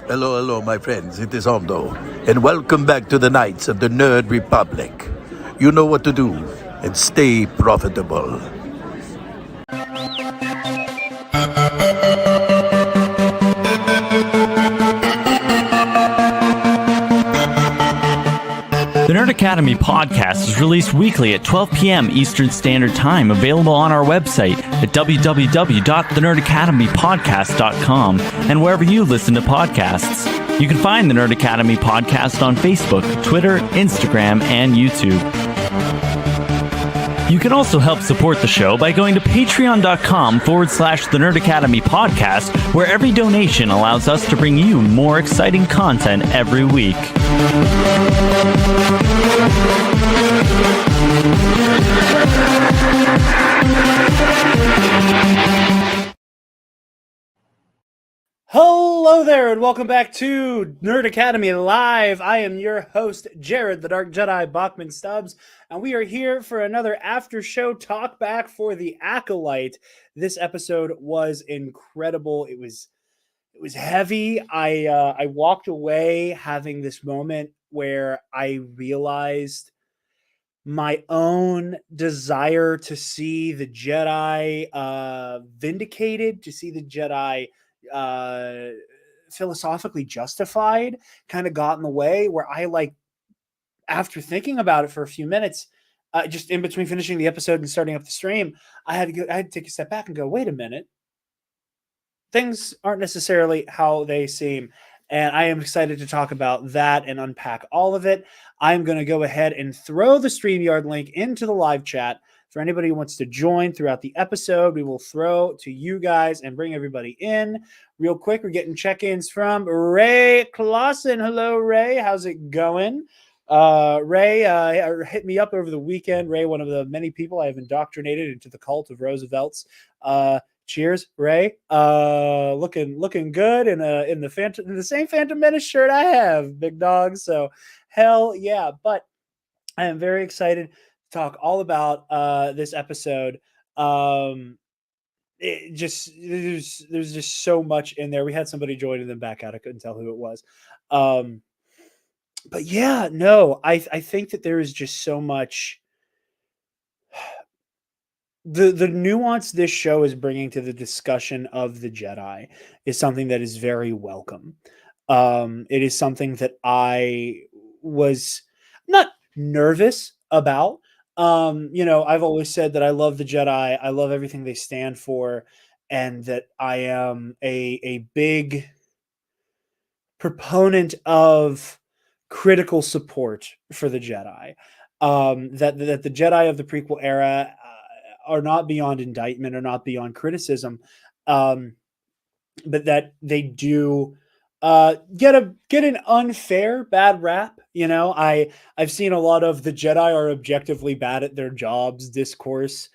Hello, hello, my friends. It is Hondo, and welcome back to the Knights of the Nerd Republic. You know what to do, and stay profitable. The Nerd Academy podcast is released weekly at 12 p.m. Eastern Standard Time, available on our website at www.thenerdacademypodcast.com and wherever you listen to podcasts. You can find the Nerd Academy podcast on Facebook, Twitter, Instagram, and YouTube. You can also help support the show by going to patreon.com/The Nerd Academy podcast, where every donation allows us to bring you more exciting content every week. Hello there, and welcome back to Nerd Academy Live. I am your host, Jarod, the Dark Jedi Bachman Stubbs, and we are here for another after-show talk back for the Acolyte. This episode was incredible. It was heavy. I walked away having this moment where I realized my own desire to see the Jedi vindicated, to see the Jedi philosophically justified, kind of got in the way, where I, after thinking about it for a few minutes, just in between finishing the episode and starting up the stream, I had to take a step back and go, wait a minute, things aren't necessarily how they seem. And I am excited to talk about that and unpack all of it. I'm going to go ahead and throw the StreamYard link into the live chat for anybody who wants to join throughout the episode. We will throw to you guys and bring everybody in real quick. We're getting check-ins from Ray Clausen. Hello, Ray. How's it going? Ray hit me up over the weekend. Ray, one of the many people I have indoctrinated into the cult of Roosevelt's. Cheers, Ray. Looking good in the same Phantom Menace shirt I have, big dog. So hell yeah. But I am very excited to talk all about this episode. There's just so much in there. We had somebody join and then back out. I couldn't tell who it was. But yeah, no, I think that there is just so much. The nuance this show is bringing to the discussion of the Jedi is something that is very welcome. It is something that I was not nervous about. I've always said that I love the Jedi. I love everything they stand for, and that I am a big proponent of critical support for the Jedi. That the Jedi of the prequel era are not beyond indictment or not beyond criticism, but that they do get an unfair bad rap. I've seen a lot of the Jedi are objectively bad at their jobs discourse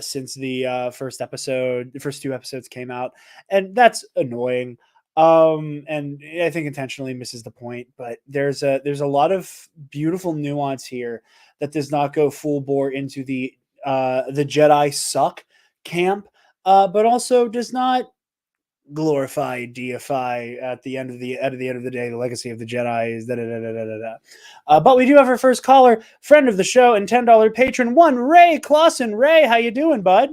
since the first two episodes came out, and that's annoying. And I think intentionally misses the point, but there's a lot of beautiful nuance here that does not go full bore into the Jedi suck camp, but also does not glorify, deify at the end of the day. The legacy of the Jedi is but we do have our first caller, friend of the show and $10 patron, Ray Clausen. Ray, how you doing, bud?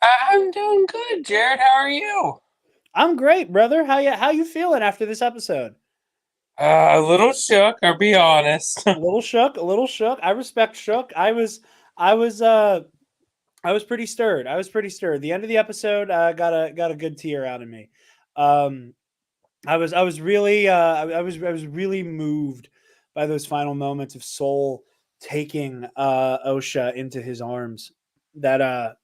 I'm doing good, Jarod. How are you? I'm great, brother. How you feeling after this episode? A little shook, I'll be honest. a little shook. I respect shook. I was pretty stirred. The end of the episode got a good tear out of me. I was really moved by those final moments of Soul taking Osha into his arms. That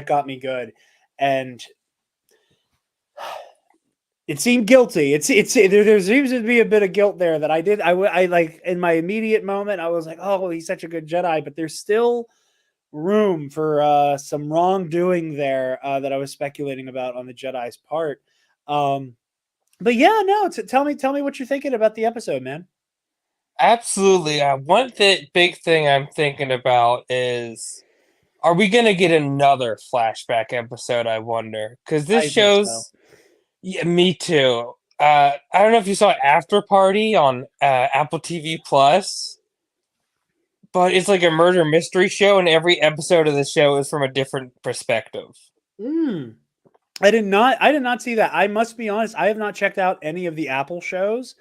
got me good, and it seemed guilty. There seems to be a bit of guilt there that I like in my immediate moment. I was like, oh, he's such a good Jedi, but there's still room for some wrongdoing there that I was speculating about on the Jedi's part. But yeah, no. Tell me what you're thinking about the episode, man. Absolutely. One big thing I'm thinking about is, are we gonna get another flashback episode? I wonder, because this shows. So. Yeah, me too. I don't know if you saw After Party on Apple TV Plus, but it's like a murder mystery show, and every episode of the show is from a different perspective. Mm. I did not see that. I must be honest, I have not checked out any of the Apple shows.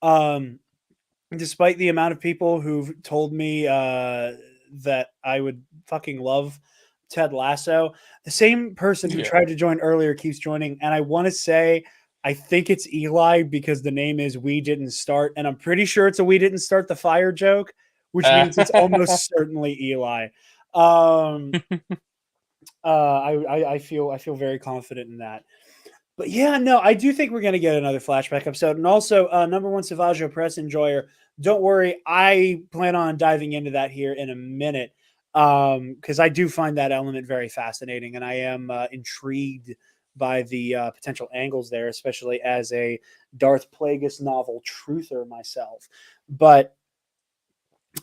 Despite the amount of people who've told me that I would fucking love Ted Lasso. The same person who Yeah. tried to join earlier keeps joining, and I want to say I think it's Eli because the name is We Didn't Start, and I'm pretty sure it's a We Didn't Start the Fire joke, which means it's almost certainly Eli. I feel very confident in that. But yeah, no, I do think we're going to get another flashback episode. And also, number one Savaggio Press enjoyer, don't worry, I plan on diving into that here in a minute because I do find that element very fascinating, and I am intrigued by the potential angles there, especially as a Darth Plagueis novel truther myself. But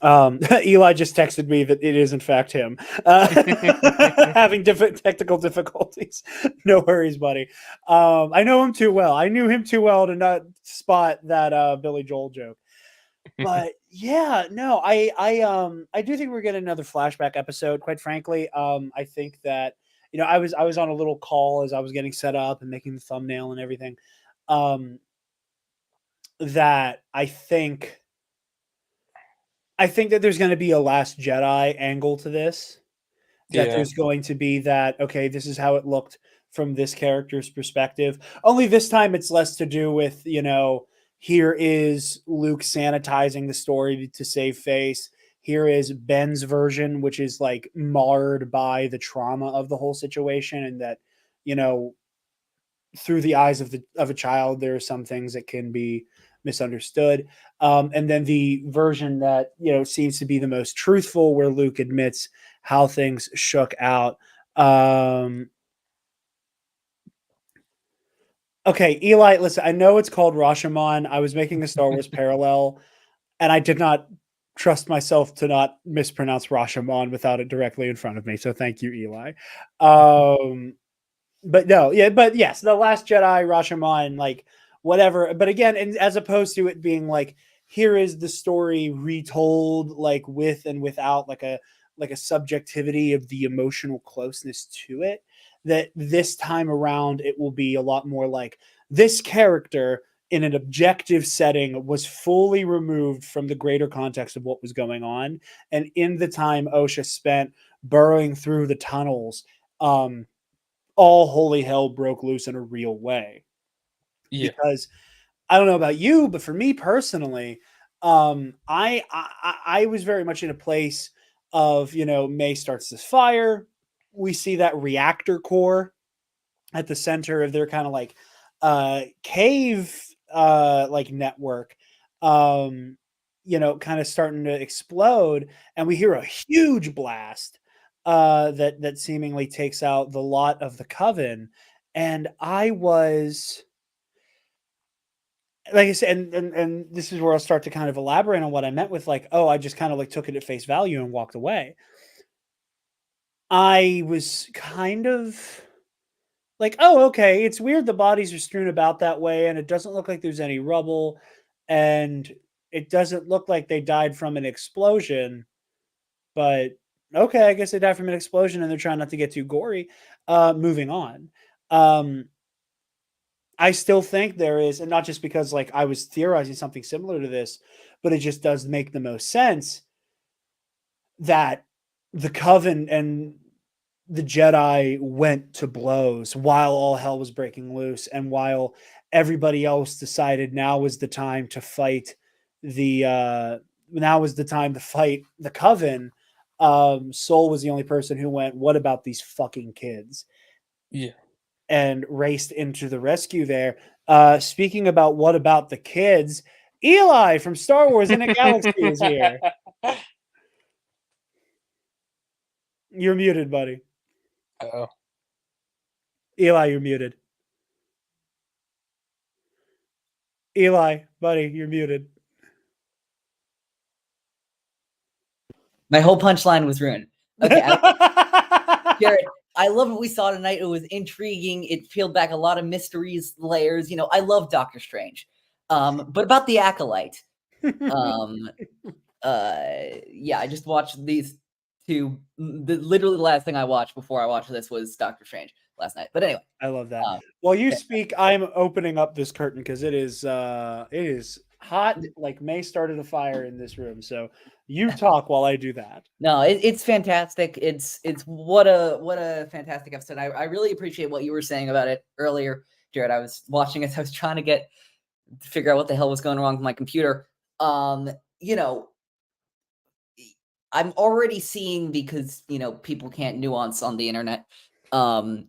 Eli just texted me that it is in fact him having different technical difficulties. No worries, buddy. I know him too well. I knew him too well to not spot that Billy Joel joke. But yeah, no, I do think we're getting another flashback episode. Quite frankly, I think that I was on a little call as I was getting set up and making the thumbnail and everything. That I think that there's going to be a Last Jedi angle to this. That there's going to be that, okay, this is how it looked from this character's perspective. Only this time it's less to do with, here is Luke sanitizing the story to save face. Here is Ben's version, which is like marred by the trauma of the whole situation, and that, through the eyes of a child, there are some things that can be misunderstood. And then the version that seems to be the most truthful, where Luke admits how things shook out. Okay, Eli, listen, I know it's called Rashomon. I was making a Star Wars parallel, and I did not trust myself to not mispronounce Rashomon without it directly in front of me. So thank you, Eli. But no, yeah, but yes, The Last Jedi, Rashomon, like whatever. But again, and as opposed to it being like, here is the story retold, like with and without like a subjectivity of the emotional closeness to it, that this time around it will be a lot more like this character in an objective setting was fully removed from the greater context of what was going on. And in the time Osha spent burrowing through the tunnels, all holy hell broke loose in a real way. Yeah. Because I don't know about you, but for me personally, I was very much in a place of, May starts this fire. We see that reactor core at the center of their kind of like cave like network, kind of starting to explode, and we hear a huge blast that seemingly takes out the lot of the coven. And I was, like I said, and this is where I'll start to kind of elaborate on what I meant with like, oh, I just kind of like took it at face value and walked away. I was kind of like, oh, okay, it's weird the bodies are strewn about that way, and it doesn't look like there's any rubble, and it doesn't look like they died from an explosion, but okay, I guess they died from an explosion and they're trying not to get too gory. Moving on. I still think there is, and not just because like I was theorizing something similar to this, but it just does make the most sense that the Coven and the Jedi went to blows while all hell was breaking loose, and while everybody else decided now was the time to fight the Coven. Soul was the only person who went, what about these fucking kids? Yeah. And raced into the rescue there. Speaking about what about the kids, Eli from Star Wars in a Galaxy is here. You're muted, buddy. Uh-oh. Eli, you're muted. Eli, buddy, you're muted. My whole punchline was ruined. Okay, Jarod, I love what we saw tonight. It was intriguing. It peeled back a lot of mysteries, layers. I love Doctor Strange. But about the Acolyte, I just watched these two. Literally the last thing I watched before I watched this was Doctor Strange last night. But anyway, I love that. While you speak, I'm opening up this curtain because it is hot, like May started a fire in this room. So you talk while I do that. No, it's fantastic. It's what a fantastic episode. I really appreciate what you were saying about it earlier, Jared. I was watching it. I was trying to figure out what the hell was going wrong with my computer. I'm already seeing, because people can't nuance on the internet. Jedi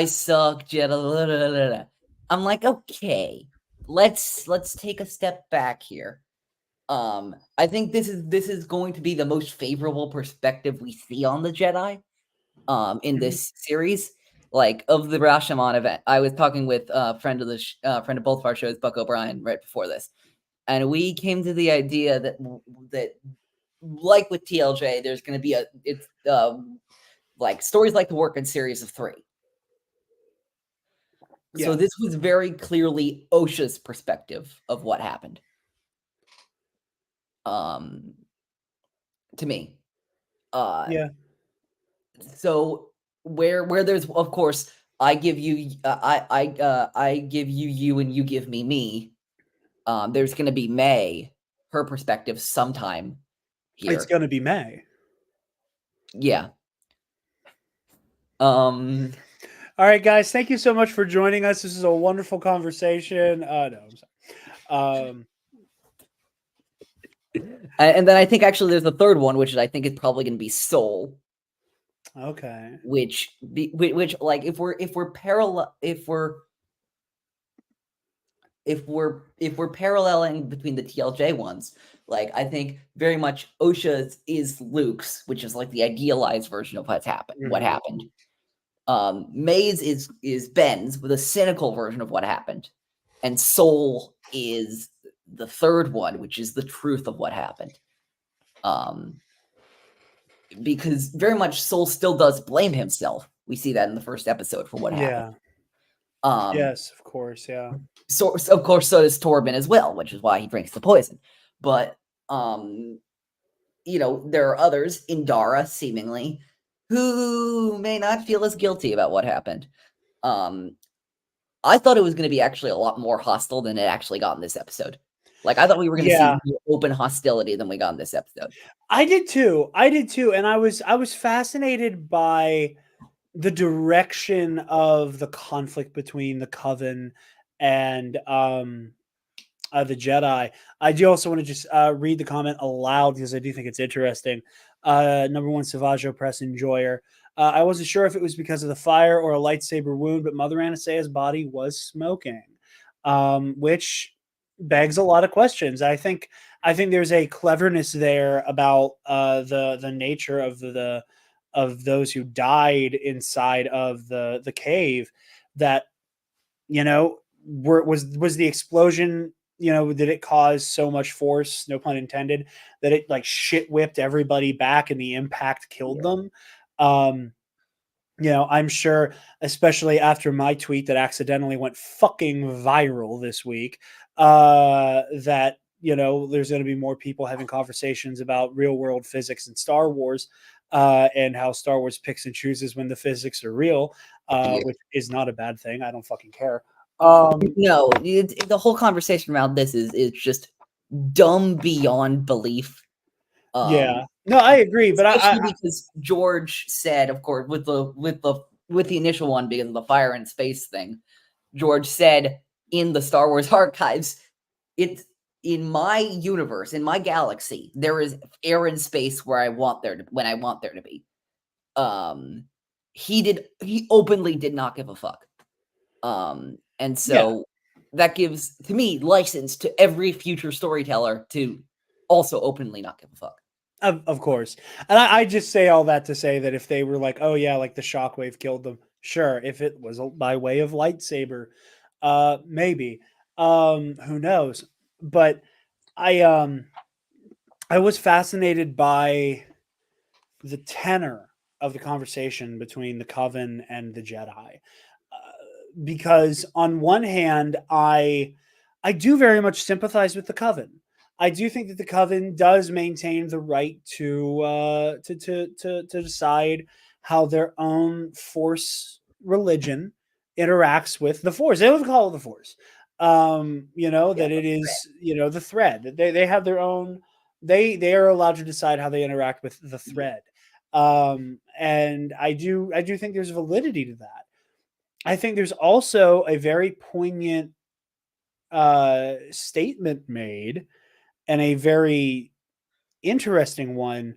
suck. Jedi. Blah, blah, blah, blah. I'm like, okay, let's take a step back here. I think this is going to be the most favorable perspective we see on the Jedi in this series, like of the Rashomon event. I was talking with a friend of friend of both of our shows, Buck O'Brien, right before this, and we came to the idea that like with TLJ, there's going to be like stories like the work in series of 3. So this was very clearly Osha's perspective of what happened. To me. So where there's, of course, I give you I give you and you give me. There's going to be May, her perspective sometime here. It's going to be May. Yeah. All right, guys. Thank you so much for joining us. This is a wonderful conversation. No, I'm sorry. And then I think actually there's a third one, which I think is probably going to be Soul. Okay. Which like if we're paralleling between the TLJ ones, like I think very much Osha's is Luke's, which is like the idealized version of what happened. May's is Ben's with a cynical version of what happened, and Soul is the third one, which is the truth of what happened. Because very much Soul still does blame himself. We see that in the first episode for what happened. Yes, of course, yeah. So of course, so does Torben as well, which is why he drinks the poison. But there are others, Indara seemingly, who may not feel as guilty about what happened. I thought it was going to be actually a lot more hostile than it actually got in this episode. Like I thought we were going to see more open hostility than we got in this episode. I did too, and I was fascinated by the direction of the conflict between the Coven and the Jedi. I do also want to just read the comment aloud because I do think it's interesting. Number one, Savaggio Press Enjoyer. I wasn't sure if it was because of the fire or a lightsaber wound, but Mother Anastaea's body was smoking, which begs a lot of questions. I think there's a cleverness there about the nature of those who died inside of the cave. That was the explosion. Did it cause so much force, no pun intended, that it like shit whipped everybody back and the impact killed them? I'm sure, especially after my tweet that accidentally went fucking viral this week, that, there's going to be more people having conversations about real world physics and Star Wars, and how Star Wars picks and chooses when the physics are real, which is not a bad thing. I don't fucking care. No, the whole conversation around this is just dumb beyond belief. No, I agree, but because George said, of course, with the initial one, because of the fire and space thing, George said in the Star Wars archives, it's in my universe, in my galaxy, there is air and space when I want there to be. He openly did not give a fuck. And so that gives, to me, license to every future storyteller to also openly not give a fuck. Of course. And I just say all that to say that if they were like, oh yeah, like the shockwave killed them, sure. If it was by way of lightsaber, maybe. Who knows? But I was fascinated by the tenor of the conversation between the Coven and the Jedi, because on one hand, I do very much sympathize with the Coven. I do think that the Coven does maintain the right to decide how their own Force religion interacts with the Force. They don't call it the Force. That it is, the thread. That they have their own. They are allowed to decide how they interact with the thread. And I do think there's validity to that. I think there's also a very poignant statement made, and a very interesting one,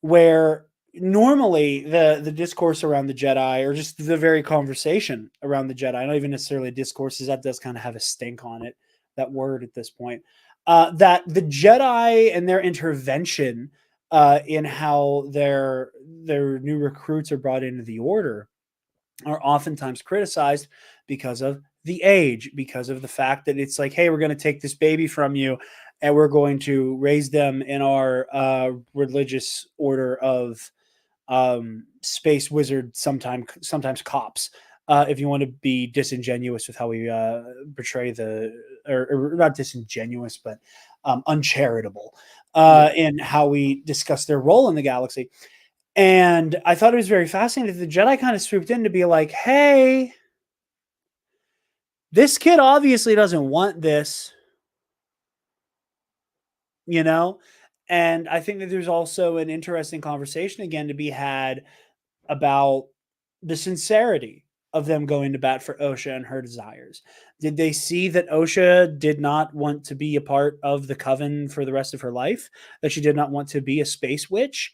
where normally the discourse around the Jedi, or just the very conversation around the Jedi, not even necessarily discourses, that does kind of have a stink on it, that word at this point, that the Jedi and their intervention in how their new recruits are brought into the Order are oftentimes criticized because of the age, because of the fact that it's like, hey, we're going to take this baby from you and we're going to raise them in our religious order of space wizard, sometimes cops, if you want to be disingenuous with how we portray or not disingenuous, but uncharitable in how we discuss their role in the galaxy. And I thought it was very fascinating that the Jedi kind of swooped in to be like, hey, this kid obviously doesn't want this, And I think that there's also an interesting conversation again to be had about the sincerity of them going to bat for Osha and her desires. Did they see that Osha did not want to be a part of the Coven for the rest of her life? That she did not want to be a space witch?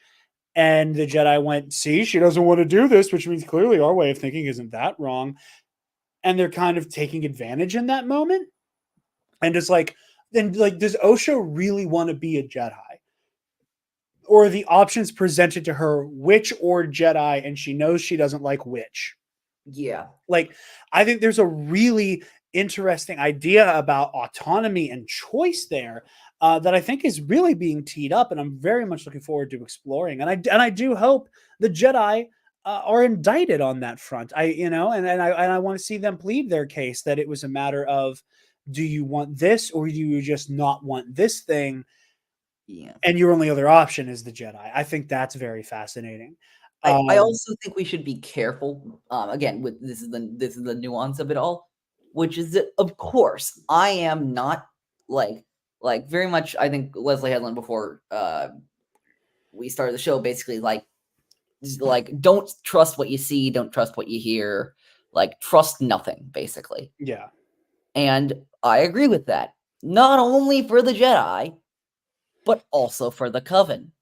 And the Jedi went, see, she doesn't want to do this, which means clearly our way of thinking isn't that wrong. And they're kind of taking advantage in that moment. And it's like, does Osha really want to be a Jedi? Or are the options presented to her witch or Jedi, and she knows she doesn't like witch? Yeah. I think there's a really interesting idea about autonomy and choice there that I think is really being teed up, and I'm very much looking forward to exploring. And I do hope the Jedi are indicted on that front. I want to see them plead their case that it was a matter of, do you want this or do you just not want this thing? Yeah. And your only other option is the Jedi. I think that's very fascinating. I also think we should be careful. Again, with this is the nuance of it all, which is that, of course, I am not like very much. I think Leslie Headland, before we started the show, basically like don't trust what you see, don't trust what you hear, trust nothing, basically. Yeah. And I agree with that. Not only for the Jedi, but also for the Coven.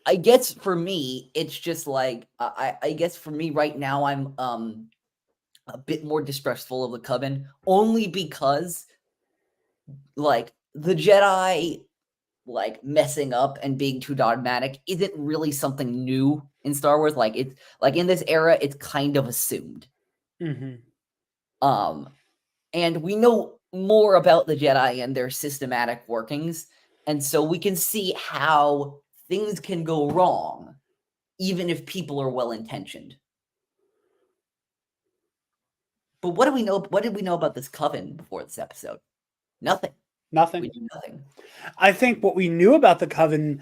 I guess for me, it's just I guess for me right now, I'm a bit more distrustful of the Coven, only because the Jedi messing up and being too dogmatic isn't really something new in Star Wars. It's in this era, it's kind of assumed. Mm-hmm. And we know more about the Jedi and their systematic workings, and so we can see how things can go wrong, even if people are well-intentioned. But what do we know? What did we know about this Coven before this episode? Nothing. Nothing. We knew nothing. I think what we knew about the Coven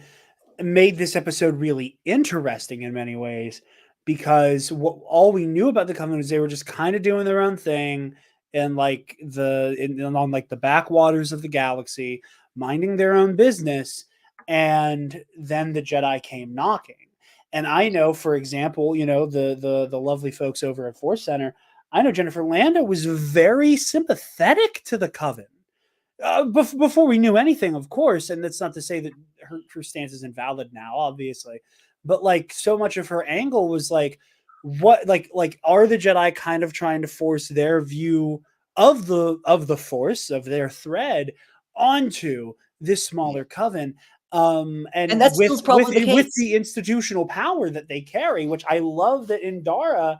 made this episode really interesting in many ways, because all we knew about the Coven was they were just kind of doing their own thing and on the backwaters of the galaxy, minding their own business. And then the Jedi came knocking. And I know, for example, the lovely folks over at Force Center, I know Jennifer Landa was very sympathetic to the Coven before we knew anything, of course. And that's not to say that her stance is invalid now, obviously. But so much of her angle was what are the Jedi kind of trying to force their view of the Force, of their thread, onto this smaller Coven? And that's still probably the case. With the institutional power that they carry, which I love that Indara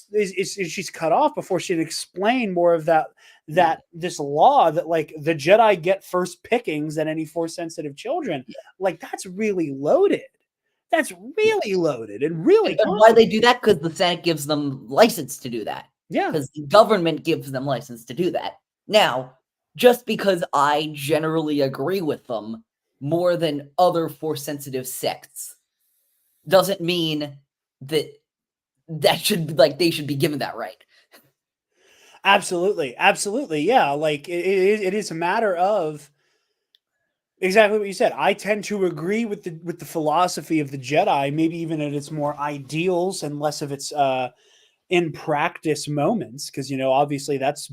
she's cut off before she'd explain more of that this law that the Jedi get first pickings than any Force sensitive children. That's really loaded. That's really loaded and really And why they do that? Because the Senate gives them license to do that. Yeah. Because the government gives them license to do that. Now, just because I generally agree with them more than other Force-sensitive sects doesn't mean that they should be given that right. Absolutely. Absolutely. Yeah. Like it is a matter of exactly what you said. I tend to agree with the philosophy of the Jedi, maybe even at its more ideals and less of its in practice moments, because obviously that's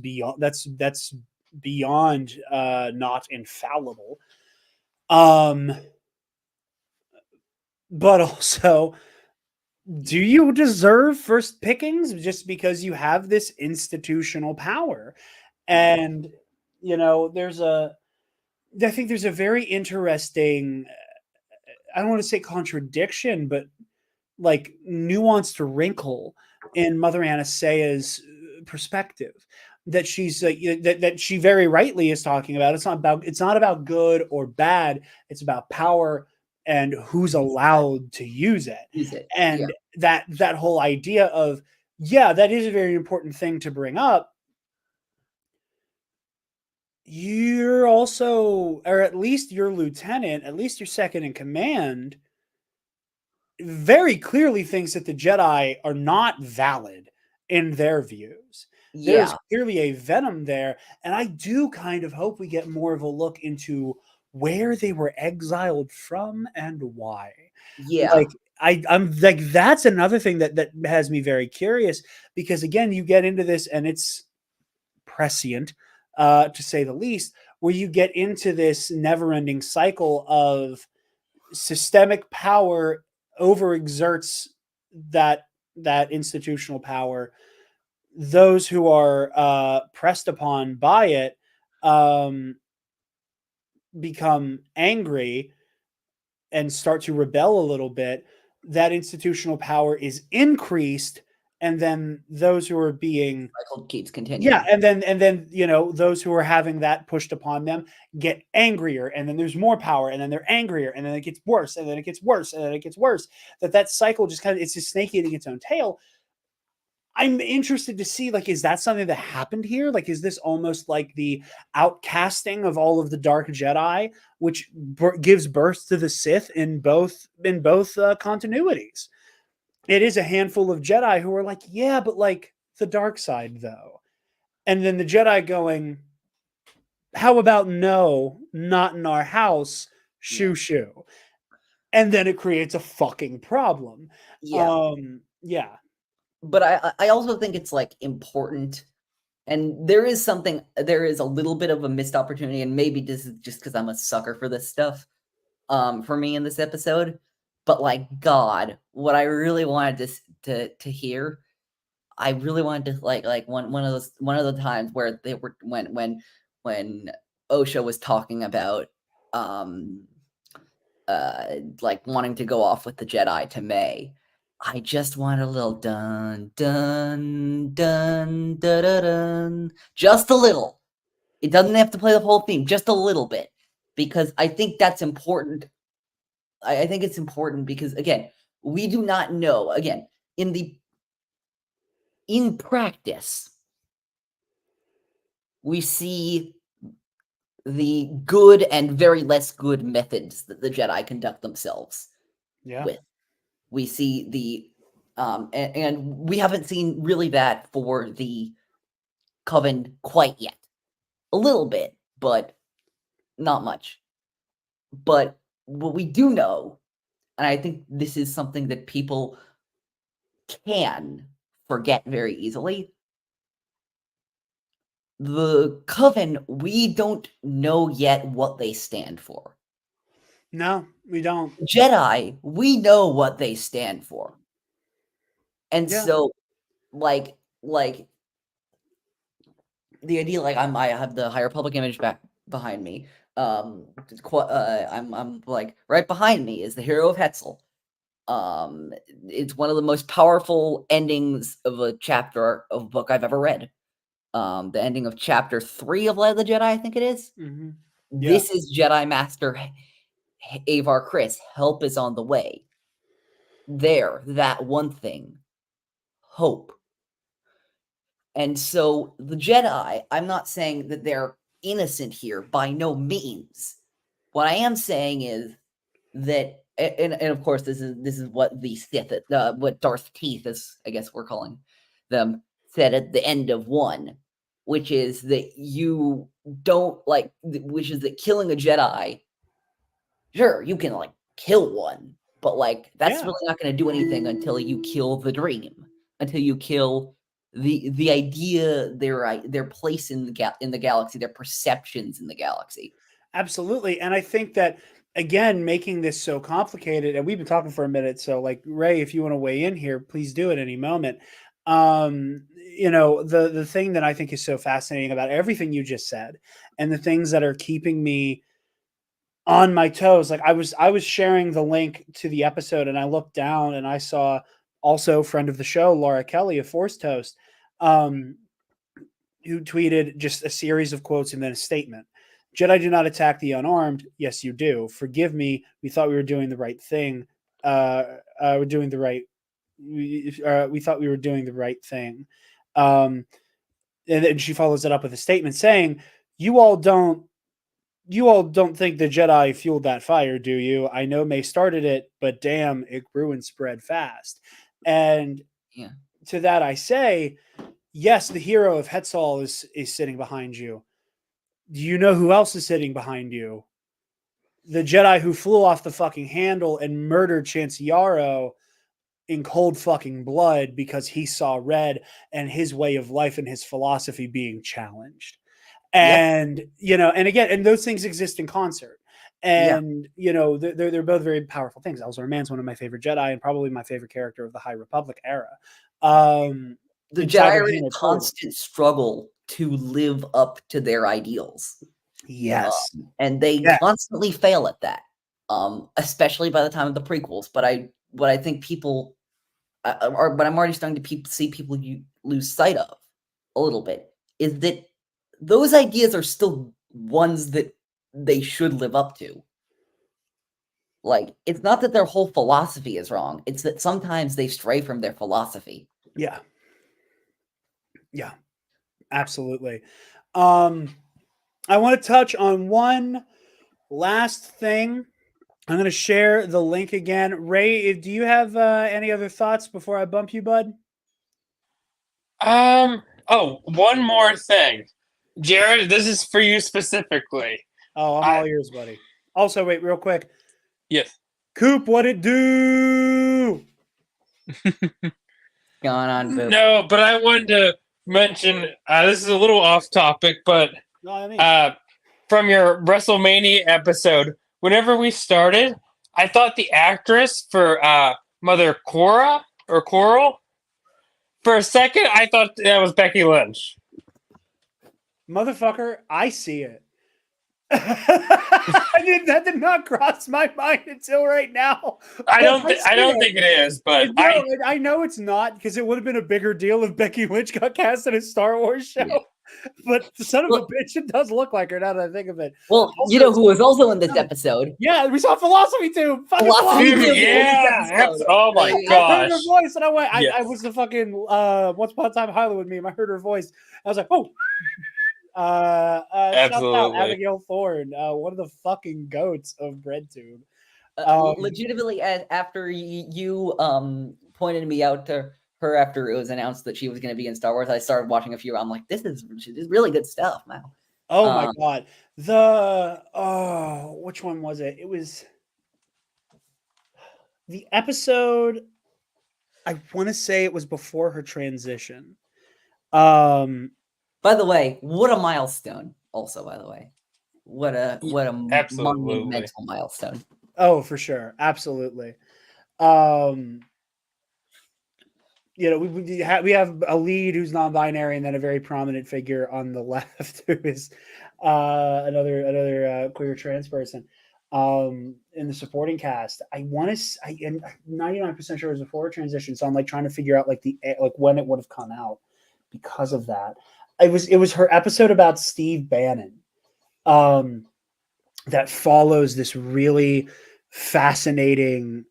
beyond not infallible. But also, do you deserve first pickings just because you have this institutional power? And I think there's a very interesting, I don't want to say contradiction, but like nuanced wrinkle in Mother Anastaea's perspective that she's that she very rightly is talking about. It's not about good or bad. It's about power and who's allowed to use it. Use it. And that whole idea of, yeah, that is a very important thing to bring up. You're also, or at least your lieutenant, at least your second in command, very clearly thinks that the Jedi are not valid in their views. There's Yeah. clearly a venom there, and I do kind of hope we get more of a look into where they were exiled from and why. Yeah. Like I'm like, that's another thing that has me very curious, because again, you get into this and it's prescient, to say the least, where you get into this never-ending cycle of systemic power overexerts that institutional power. Those who are pressed upon by it become angry and start to rebel a little bit. That institutional power is increased, and then those who are being Cycle keeps continuing. yeah, and then those who are having that pushed upon them get angrier, and then there's more power, and then they're angrier, and then it gets worse, and then it gets worse, and then it gets worse. That cycle just it's just snake eating its own tail. I'm interested to see, like, is that something that happened here? Like, is this almost like the outcasting of all of the Dark Jedi, which gives birth to the Sith in both continuities? It is a handful of Jedi who are like, yeah, but like the dark side though. And then the Jedi going, how about no, not in our house, shoo shoo. And then it creates a fucking problem. Yeah. Yeah. But I also think it's like important, and there is a little bit of a missed opportunity, and maybe this is just because I'm a sucker for this stuff, for me in this episode. But like, God, what I really wanted to hear, I really wanted to like one of the times where they were when Osha was talking about like wanting to go off with the Jedi to May. I just want a little dun dun dun dun dun dun, just a little. It doesn't have to play the whole theme, just a little bit, because I think that's important. I think it's important because again, we do not know. Again, in practice, we see the good and very less good methods that the Jedi conduct themselves with. We see the and we haven't seen really that for the Coven quite yet. A little bit, but not much. But what we do know, and I think this is something that people can forget very easily, the Coven, we don't know yet what they stand for. No, we don't. Jedi, we know what they stand for. And so, like the idea, like I have the High Republic image back behind me. I'm like right behind me is the Hero of Hetzel. It's one of the most powerful endings of a chapter of a book I've ever read. The ending of chapter 3 of Light of the Jedi, I think it is. Mm-hmm. This is Jedi Master Avar Kriss. Help is on the way. that one thing, hope. And so the Jedi, I'm not saying that they're innocent here by no means. What I am saying is that, and of course, this is what the Sith, what Darth Teeth, as I guess we're calling them, said at the end of 1, which is that you don't like, which is that killing a Jedi, sure, you can like kill one, but like that's really not going to do anything until you kill the dream, until you kill the idea, their place in the galaxy, their perceptions in the galaxy. Absolutely. And I think that, again, making this so complicated, and we've been talking for a minute, so like, Ray, if you want to weigh in here, please do at any moment. The thing that I think is so fascinating about everything you just said, and the things that are keeping me on my toes, like I was sharing the link to the episode, and I looked down and I saw also friend of the show, Laura Kelly of Force Toast, who tweeted just a series of quotes and then a statement. Jedi do not attack the unarmed. Yes, you do. Forgive me. We thought we were doing the right thing. We're doing the right. We thought we were doing the right thing. And then she follows it up with a statement saying, "You all don't think the Jedi fueled that fire, do you? I know May started it, but damn, it grew and spread fast." And to that I say, yes, the hero of Hetzal is sitting behind you. Do you know who else is sitting behind you? The Jedi who flew off the fucking handle and murdered Chance Yarrow in cold fucking blood because he saw red and his way of life and his philosophy being challenged. And, and again, and those things exist in concert. And, they're both very powerful things. Elzar Mann's one of my favorite Jedi and probably my favorite character of the High Republic era. The Jedi are in a constant struggle to live up to their ideals. Yes. And they constantly fail at that, especially by the time of the prequels. But what I think people but I'm already starting to see people lose sight of a little bit is that those ideas are still ones that they should live up to. Like, it's not that their whole philosophy is wrong. It's that sometimes they stray from their philosophy. Yeah. Yeah, absolutely. I want to touch on one last thing. I'm going to share the link again. Ray, do you have any other thoughts before I bump you, bud? Oh, one more thing. Jarod, this is for you specifically. Oh, I'm all ears, buddy. Also, wait, real quick. Yes. Coop, what it do? Going on, Boop. No, but I wanted to mention, this is a little off topic, but from your WrestleMania episode, whenever we started, I thought the actress for Mother Cora or Coral, for a second, I thought that was Becky Lynch. Motherfucker, I see it. That did not cross my mind until right now. I don't think it is, but I know it's not, because it would have been a bigger deal if Becky Lynch got cast in a Star Wars show. Yeah. But the son of a bitch, it does look like her now that I think of it. Well, also, you know who was also in this episode? Yeah, we saw Philosophy Tube. Philosophy Tube. Yeah. Oh my gosh. I heard her voice, and I went. I was the fucking Once Upon a Time Hollywood meme. I heard her voice. I was like, oh. Absolutely. Shout out Abigail Thorne, one of the fucking goats of BreadTube. Legitimately, after you pointed me out to her after it was announced that she was going to be in Star Wars, I started watching a few. I'm like, this is really good stuff, man. Oh my god, which one was it? It was the episode. I want to say it was before her transition. By the way, what a milestone! Also, by the way, what a monumental milestone. Oh, for sure, absolutely. We have a lead who's non-binary, and then a very prominent figure on the left who is another queer trans person in the supporting cast. I'm 99% sure it was before transition, so I'm like trying to figure out like when it would have come out because of that. It was her episode about Steve Bannon that follows this really fascinating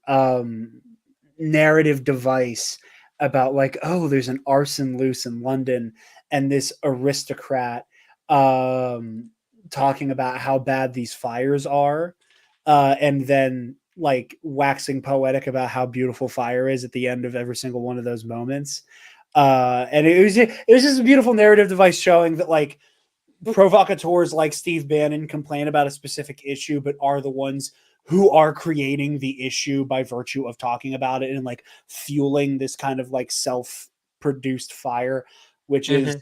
narrative device about like, oh, there's an arson loose in London, and this aristocrat talking about how bad these fires are, and then like waxing poetic about how beautiful fire is at the end of every single one of those moments. And it was just a beautiful narrative device showing that like provocateurs like Steve Bannon complain about a specific issue, but are the ones who are creating the issue by virtue of talking about it and like fueling this kind of like self-produced fire, which is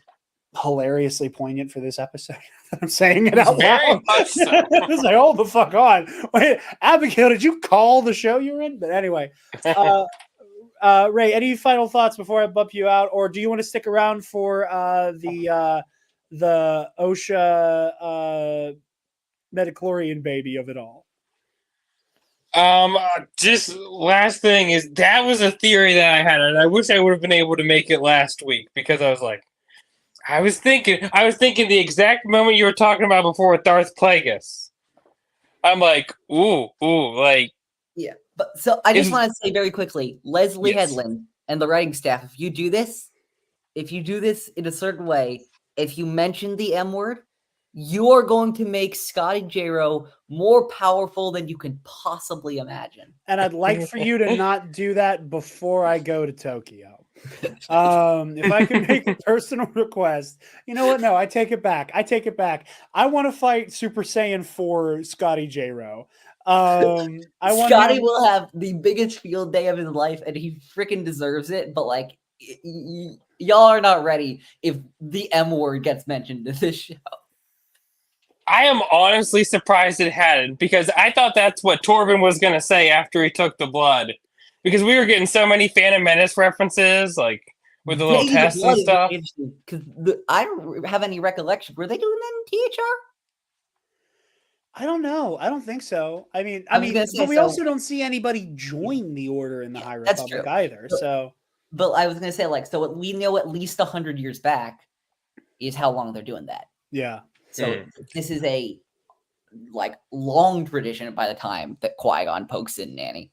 hilariously poignant for this episode. I'm saying it out Very loud. much so. It's like, hold the fuck on. Wait, Abigail, did you call the show you're in? But anyway, Ray, any final thoughts before I bump you out, or do you want to stick around for the OSHA metachlorian baby of it all? Just last thing is that was a theory that I had, and I wish I would have been able to make it last week because I was thinking the exact moment you were talking about before with Darth Plagueis. I'm like, ooh, like. Yeah, but so I just want to say very quickly, Leslie Headland and the writing staff, if you do this in a certain way, if you mention the M word, you are going to make Scotty J-Ro more powerful than you can possibly imagine. And I'd like for you to not do that before I go to Tokyo. If I can make a personal request, you know what? No, I take it back. I want to fight Super Saiyan 4 Scotty J-Ro. Scotty will have the biggest field day of his life, and he freaking deserves it. But like, y'all are not ready if the M word gets mentioned in this show. I am honestly surprised it hadn't, because I thought that's what Torben was going to say after he took the blood. Because we were getting so many Phantom Menace references, like with the little tests and stuff. Because I don't have any recollection. Were they doing that in THR? I don't know. I don't think so. I mean, but we also don't see anybody join the Order in the High Republic either. But I was going to say, like, so what we know at least 100 years back is how long they're doing that. Yeah. So this is a like long tradition by the time that Qui-Gon pokes in Nanny.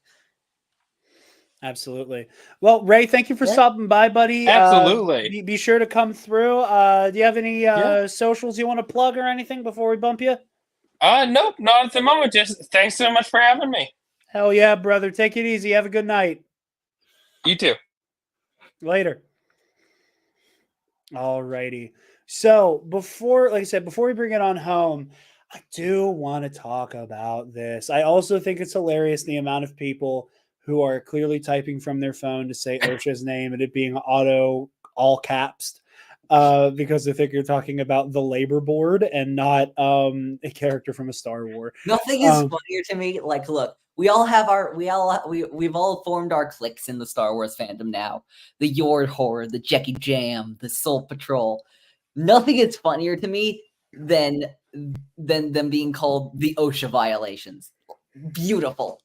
Absolutely. Well, Ray, thank you for stopping by, buddy. Absolutely. Be sure to come through. Do you have any socials you want to plug or anything before we bump you? Nope, not at the moment. Just thanks so much for having me. Hell yeah, brother. Take it easy. Have a good night. You too. Later. All righty. So before we bring it on home, I do want to talk about this. I also think it's hilarious the amount of people who are clearly typing from their phone to say OSHA's name and it being auto all caps because they think you're talking about the labor board and not a character from a Star Wars. Nothing is funnier to me. Like, look, we've all formed our cliques in the Star Wars fandom now. The Yord Horde, the Jackie Jam, the Soul Patrol. Nothing is funnier to me than them being called the OSHA violations. Beautiful.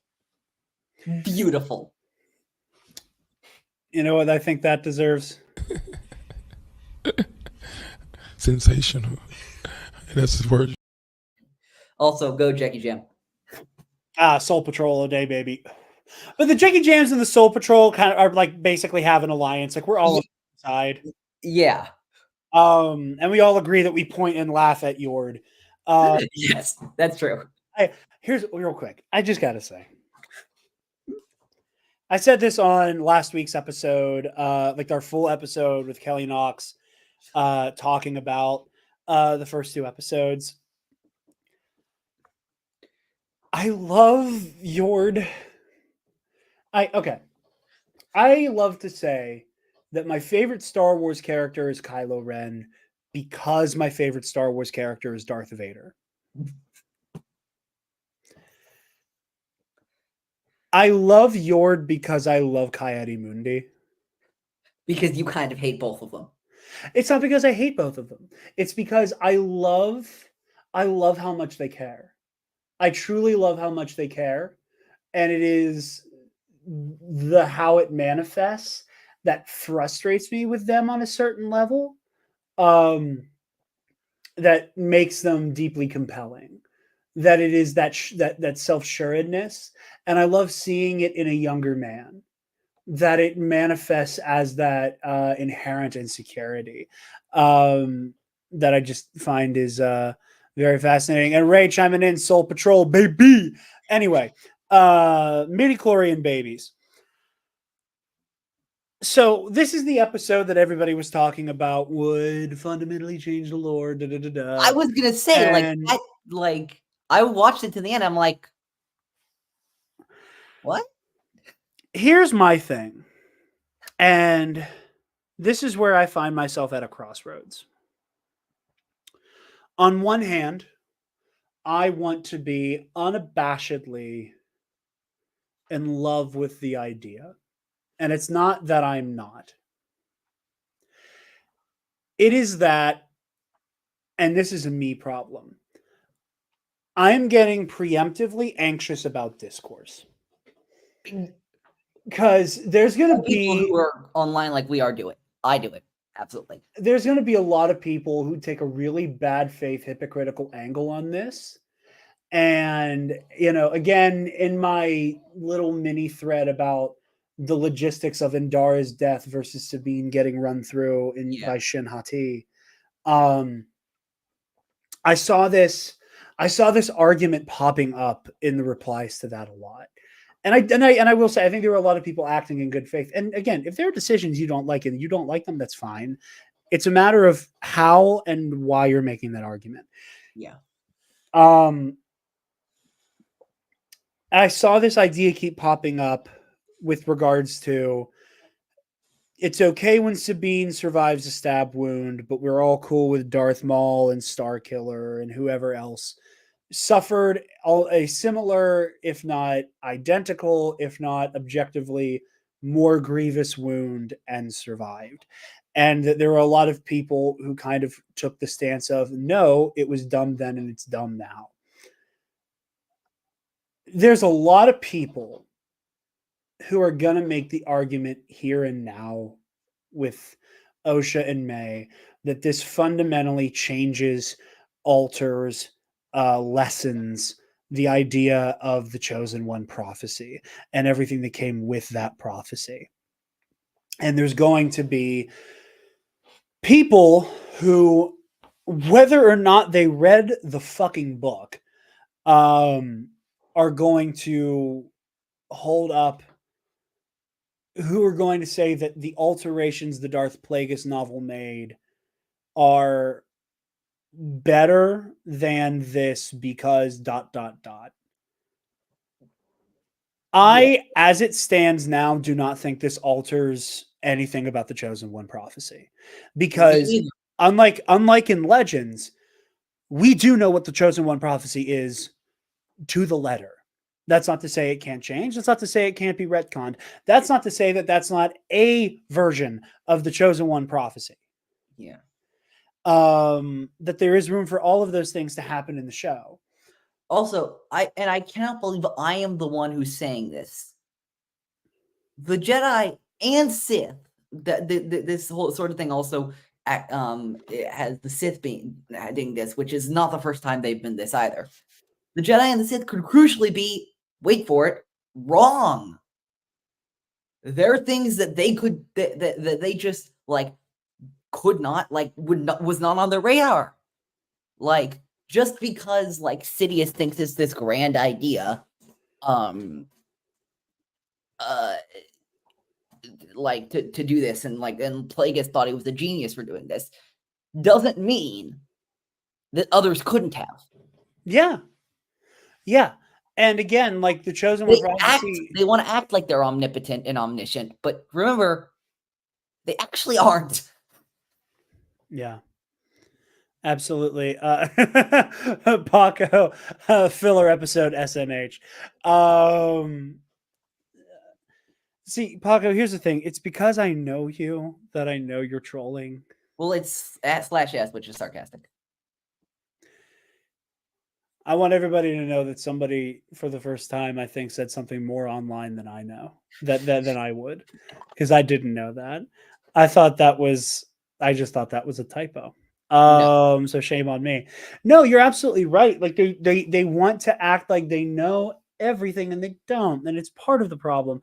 Beautiful. You know what I think that deserves? Sensational. That's his word. Also, go Jackie Jam. Soul Patrol all day, baby. But the Jackie Jams and the Soul Patrol kind of are like basically have an alliance. Like we're all on the side. Yeah. And we all agree that we point and laugh at Yord. Yes, that's true. Here's real quick. I just gotta say. I said this on last week's episode, like our full episode with Kelly Knox, talking about the first two episodes. I love Yord. I love to say that my favorite Star Wars character is Kylo Ren because my favorite Star Wars character is Darth Vader. I love Yord because I love Coyote-Mundi. Because you kind of hate both of them. It's not because I hate both of them. It's because I love how much they care. I truly love how much they care. And it is how it manifests that frustrates me with them on a certain level. That makes them deeply compelling. That it is that self-assuredness. And I love seeing it in a younger man. that it manifests as that inherent insecurity that I just find is very fascinating. And Ray chiming in, Soul Patrol, baby. Anyway, midi-chlorian babies. So this is the episode that everybody was talking about would fundamentally change the lore. I was gonna say, I watched it to the end. I'm like, what? Here's my thing. And this is where I find myself at a crossroads. On one hand, I want to be unabashedly in love with the idea. And it's not that I'm not. It is that, and this is a me problem, I'm getting preemptively anxious about discourse. Because there's going to be people who are online like we are doing. I do it. Absolutely. There's going to be a lot of people who take a really bad faith, hypocritical angle on this. And, again, in my little mini thread about the logistics of Indara's death versus Sabine getting run through by Shin Hati, I saw this argument popping up in the replies to that a lot. And I will say, I think there were a lot of people acting in good faith. And again, if there are decisions you don't like and you don't like them, that's fine. It's a matter of how and why you're making that argument. Yeah. I saw this idea keep popping up with regards to it's okay when Sabine survives a stab wound, but we're all cool with Darth Maul and Starkiller and whoever else suffered a similar, if not identical, if not objectively more grievous wound and survived. And that there were a lot of people who kind of took the stance of, no, it was dumb then and it's dumb now. There's a lot of people who are going to make the argument here and now with Osha and May that this fundamentally changes, alters, lessens the idea of the Chosen One prophecy and everything that came with that prophecy. And there's going to be people who, whether or not they read the fucking book, are going to hold up, who are going to say that the alterations the Darth Plagueis novel made are better than this because ... I, as it stands now, do not think this alters anything about the Chosen One prophecy. Because unlike in Legends, we do know what the Chosen One prophecy is to the letter. That's not to say it can't change. That's not to say it can't be retconned. That's not to say that that's not a version of the Chosen One prophecy. Yeah. That there is room for all of those things to happen in the show. Also, I cannot believe I am the one who's saying this. The Jedi and Sith, this whole sort of thing also it has the Sith being doing this, which is not the first time they've been this either. The Jedi and the Sith could crucially be, wait for it, wrong. There are things that they could that they just could not was not on their radar. Just because Sidious thinks it's this grand idea, to do this and Plagueis thought he was a genius for doing this, doesn't mean that others couldn't have. Yeah. Yeah. And again, the Chosen One prophecy, they want to act like they're omnipotent and omniscient, but remember, they actually aren't. Yeah. Absolutely. Paco, filler episode SMH. See, Paco, here's the thing. It's because I know you that I know you're trolling. Well, it's /s, which is sarcastic. I want everybody to know that somebody, for the first time, I think said something more online than I know, than I would, because I didn't know that. I just thought that was a typo. No. So shame on me. No, you're absolutely right. They want to act like they know everything and they don't, and it's part of the problem.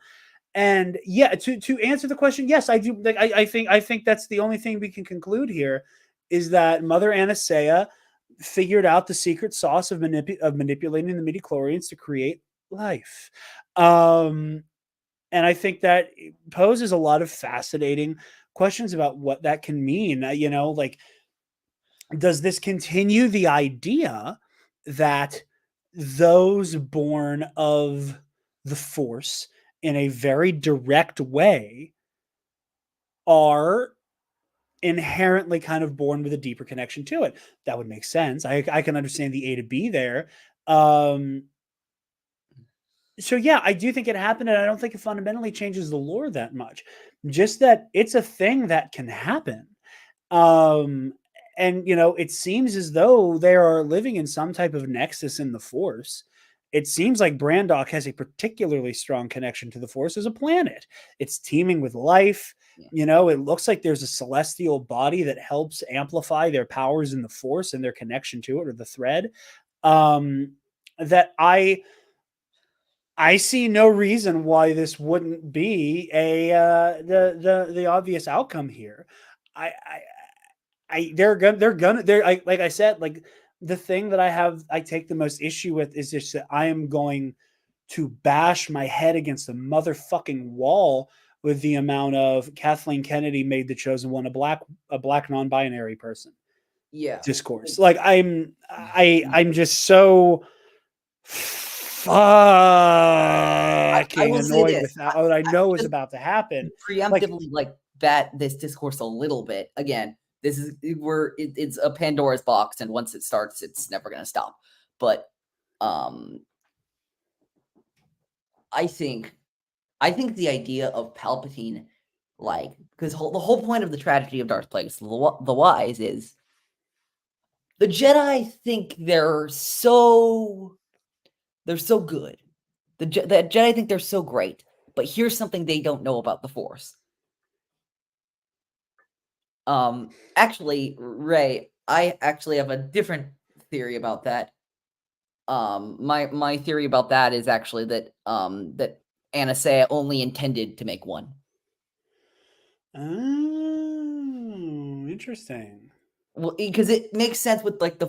And yeah, to answer the question, yes, I do. Like, I think that's the only thing we can conclude here is that Mother Anastasia figured out the secret sauce of manipulating the midichlorians to create life. And I think that poses a lot of fascinating questions about what that can mean. Like, does this continue the idea that those born of the Force in a very direct way are inherently kind of born with a deeper connection to it? That would make sense. I can understand the A to B there. So yeah, I do think it happened, and I don't think it fundamentally changes the lore that much. Just that it's a thing that can happen. And it seems as though they are living in some type of nexus in the Force. It seems like Brandok has a particularly strong connection to the Force as a planet. It's teeming with life. It looks like there's a celestial body that helps amplify their powers in the Force and their connection to it, or the thread. That I see no reason why this wouldn't be the obvious outcome here. Like I said, like, the thing that I take the most issue with is just that I am going to bash my head against the motherfucking wall with the amount of Kathleen Kennedy made the chosen one a black non-binary person. Yeah. Discourse. Like, I'm just so fucking annoyed with that. What I know is about to happen. Preemptively, like that, this discourse a little bit. Again, this is where it's a Pandora's box, and once it starts, it's never going to stop. But I think the idea of Palpatine, like, because the whole point of the tragedy of Darth Plagueis the Wise is the Jedi think they're so good. The Jedi think they're so great, but here's something they don't know about the Force. Actually, Ray, I actually have a different theory about that. My theory about that is actually that that Anastasia only intended to make one. Oh, interesting. Well, because it makes sense with like the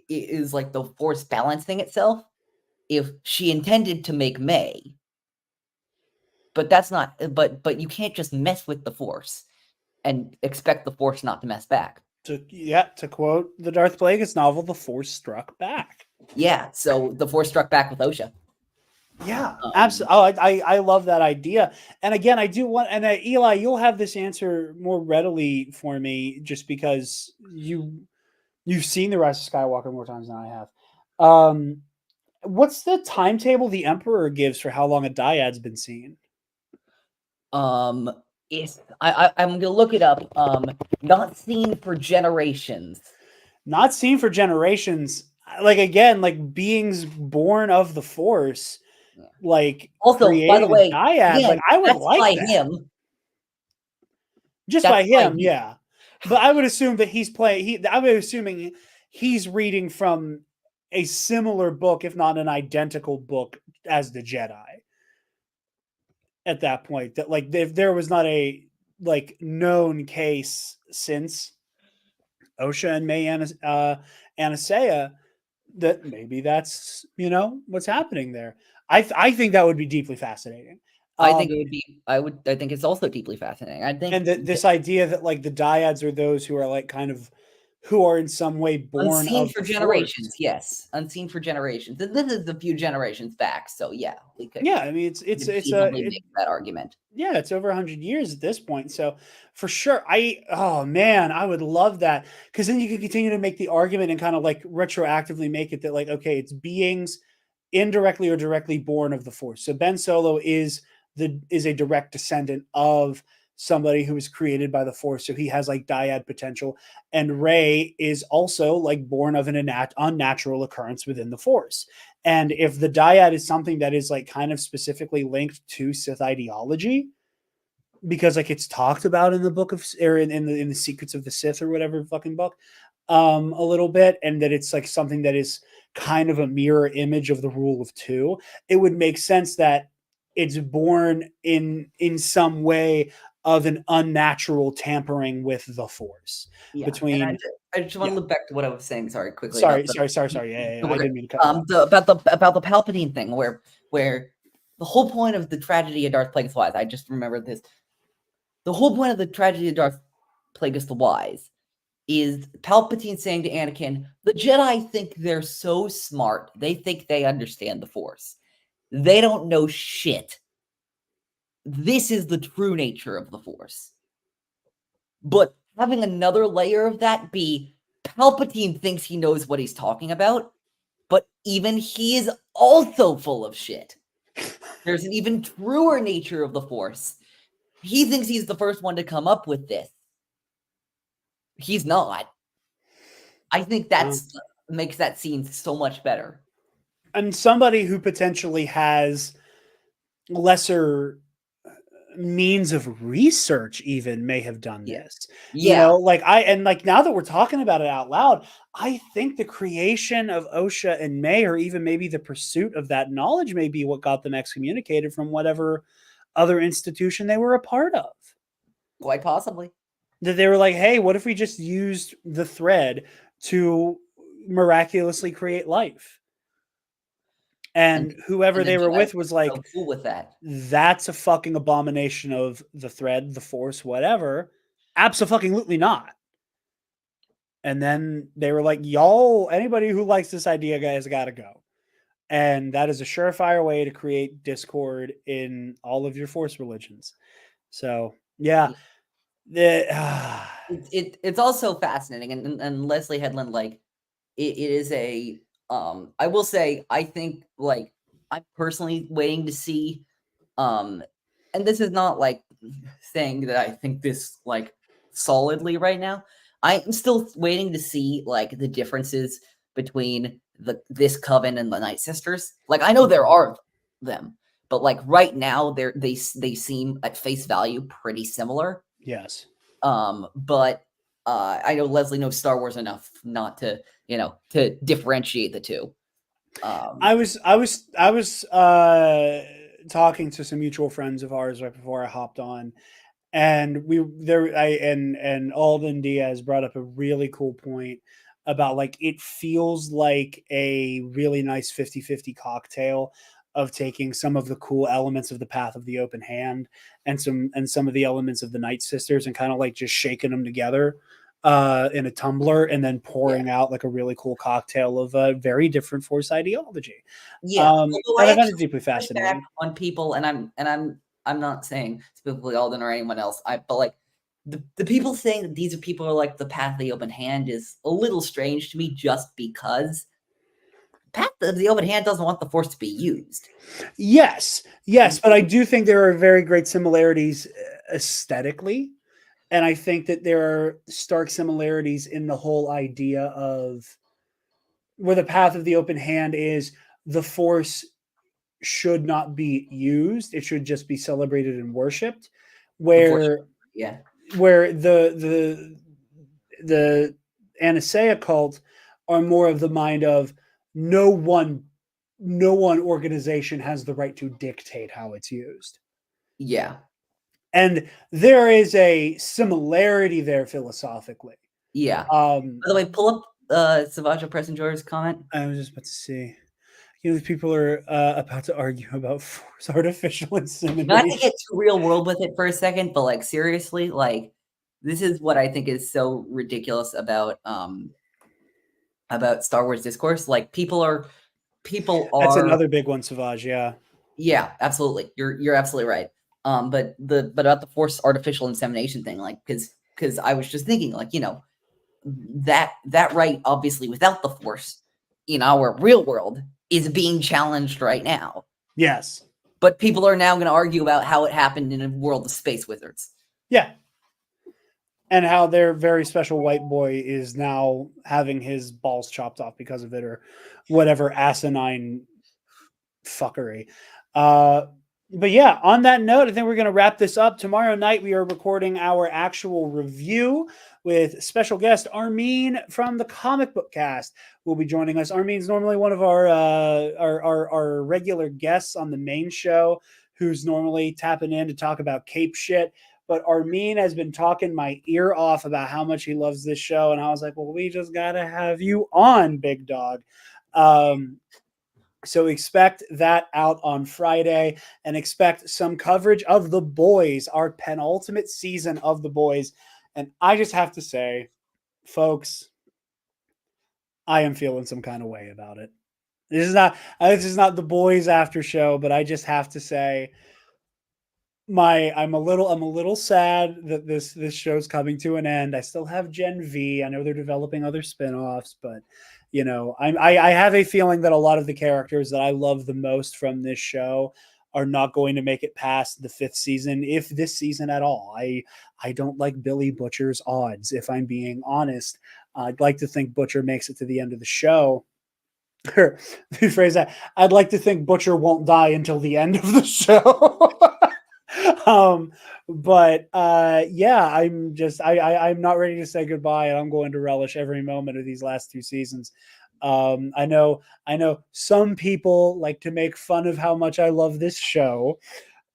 is like the Force balancing itself. If she intended to make May, but that's not. But you can't just mess with the Force and expect the Force not to mess back. To quote the Darth Plagueis novel, the Force struck back. Yeah, so the Force struck back with Osha. Yeah, absolutely. I love that idea. And again, I do want, and Eli, you'll have this answer more readily for me, just because you've seen The Rise of Skywalker more times than I have. What's the timetable the Emperor gives for how long a dyad's been seen? I'm gonna look it up. Not seen for generations. Not seen for generations. Like, again, like beings born of the Force. Like, also, by the way, dyad, yeah, like, I would like by that. him. Just by him, yeah. But I would assume that he's playing. I would assuming he's reading from a similar book, if not an identical book, as the Jedi. At that point, that, like, if there was not a like known case since Osha and May Anastasia, that maybe that's what's happening there. I think that would be deeply fascinating. I think it would be. I think it's also deeply fascinating. I think, and this idea that, like, the dyads are those who are, like, kind of, who are in some way born unseen of for the generations. Force. Yes, unseen for generations. And this is a few generations back, so yeah, we could. Yeah, I mean, it's make that argument. Yeah, it's over 100 years at this point. So for sure, oh man, I would love that, because then you could continue to make the argument and kind of like retroactively make it that, like, okay, it's beings indirectly or directly born of the Force. So Ben Solo is a direct descendant of somebody who was created by the Force, so he has, like, dyad potential. And Rey is also, like, born of an unnatural occurrence within the Force. And if the dyad is something that is, like, kind of specifically linked to Sith ideology, because, like, it's talked about in the book of, or in the Secrets of the Sith or whatever fucking book, a little bit, and that it's, like, something that is kind of a mirror image of the Rule of Two, it would make sense that it's born in some way of an unnatural tampering with the Force between. And I just want to look back to what I was saying. Sorry, quickly. Sorry. Yeah, I didn't mean to cut. About the Palpatine thing, where the whole point of the tragedy of Darth Plagueis the Wise. I just remembered this. The whole point of the tragedy of Darth Plagueis the Wise is Palpatine saying to Anakin, "The Jedi think they're so smart. They think they understand the Force. They don't know shit. This is the true nature of the Force." But having another layer of that be Palpatine thinks he knows what he's talking about, but even he is also full of shit. There's an even truer nature of the Force. He thinks he's the first one to come up with this. He's not. I think that's makes that scene so much better. And somebody who potentially has lesser means of research even may have done this. You know, like now that we're talking about it out loud, I think the creation of Osha and May, or even maybe the pursuit of that knowledge, may be what got them excommunicated from whatever other institution they were a part of. Quite possibly. That they were like, hey, what if we just used the thread to miraculously create life? And whoever they were with was like, cool with that. That's a fucking abomination of the thread, the Force, whatever. Absolutely not. And then they were like, y'all, anybody who likes this idea, guys, got to go. And that is a surefire way to create discord in all of your Force religions. So, yeah. It's also fascinating. And Leslie Headland, like, it is a... I will say, I think, like, I'm personally waiting to see, and this is not, like, saying that I think this, like, solidly right now. I'm still waiting to see, like, the differences between this coven and the Night Sisters. Like, I know there are them, but, like, right now, they seem, at face value, pretty similar. Yes. But I know Leslie knows Star Wars enough not to, to differentiate the two. I was talking to some mutual friends of ours right before I hopped on, and Alden Diaz brought up a really cool point about, like, it feels like a really nice 50-50 cocktail of taking some of the cool elements of the Path of the Open Hand and some of the elements of the Night Sisters and kind of like just shaking them together in a tumbler and then pouring out like a really cool cocktail of a very different Force ideology. And I find it deeply fascinating on people, and I'm not saying specifically Alden or anyone else. But like the people saying that these people are like the Path of the Open Hand is a little strange to me, just because Path of the Open Hand doesn't want the Force to be used. Yes, but I do think there are very great similarities aesthetically. And I think that there are stark similarities in the whole idea of where the Path of the Open Hand is, the Force should not be used. It should just be celebrated and worshipped. Where the Anasaia cult are more of the mind of no one organization has the right to dictate how it's used. Yeah. And there is a similarity there philosophically. Yeah. By the way, pull up Savaja Pressenger's comment. I was just about to see. People are about to argue about Force artificial insemination. Not to get too real world with it for a second, but like seriously, like this is what I think is so ridiculous about Star Wars discourse. Like people are. That's another big one, Savage. Yeah. Yeah, absolutely. You're absolutely right. But about the Force artificial insemination thing, like, because I was just thinking, like, that right, obviously, without the Force in our real world is being challenged right now. Yes. But people are now going to argue about how it happened in a world of space wizards. Yeah. And how their very special white boy is now having his balls chopped off because of it, or whatever asinine fuckery. But yeah, on that note, I think we're going to wrap this up. Tomorrow night, we are recording our actual review with special guest Armin from the Comic Book Cast. Will be joining us. Armin's normally one of our regular guests on the main show who's normally tapping in to talk about Cape shit. But Armin has been talking my ear off about how much he loves this show. And I was like, well, we just got to have you on, big dog. So expect that out on Friday, and expect some coverage of The Boys, our penultimate season of The Boys. And I just have to say, folks, I am feeling some kind of way about it. This is not The Boys after show, but I just have to say, I'm a little sad that this show's coming to an end. I still have Gen V. I know they're developing other spin-offs, but you know, I have a feeling that a lot of the characters that I love the most from this show are not going to make it past the 5th season, if this season at all. I don't like Billy Butcher's odds, if I'm being honest. I'd like to think Butcher makes it to the end of the show. Rephrase that. I'd like to think Butcher won't die until the end of the show. But yeah, I'm not ready to say goodbye, and I'm going to relish every moment of these last 2 seasons. I know some people like to make fun of how much I love this show.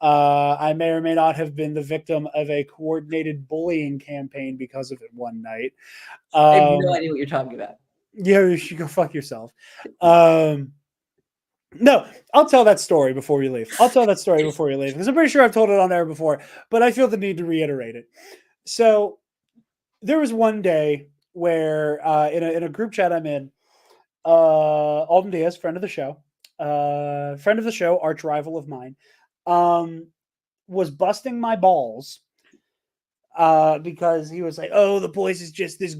I may or may not have been the victim of a coordinated bullying campaign because of it one night. I have no idea what you're talking about. Yeah, you should go fuck yourself. No, I'll tell that story before we leave. Because I'm pretty sure I've told it on there before, but I feel the need to reiterate it. So there was one day where in a group chat I'm in, Alden Diaz, friend of the show, arch rival of mine, was busting my balls because he was like, "Oh, The Boys is just this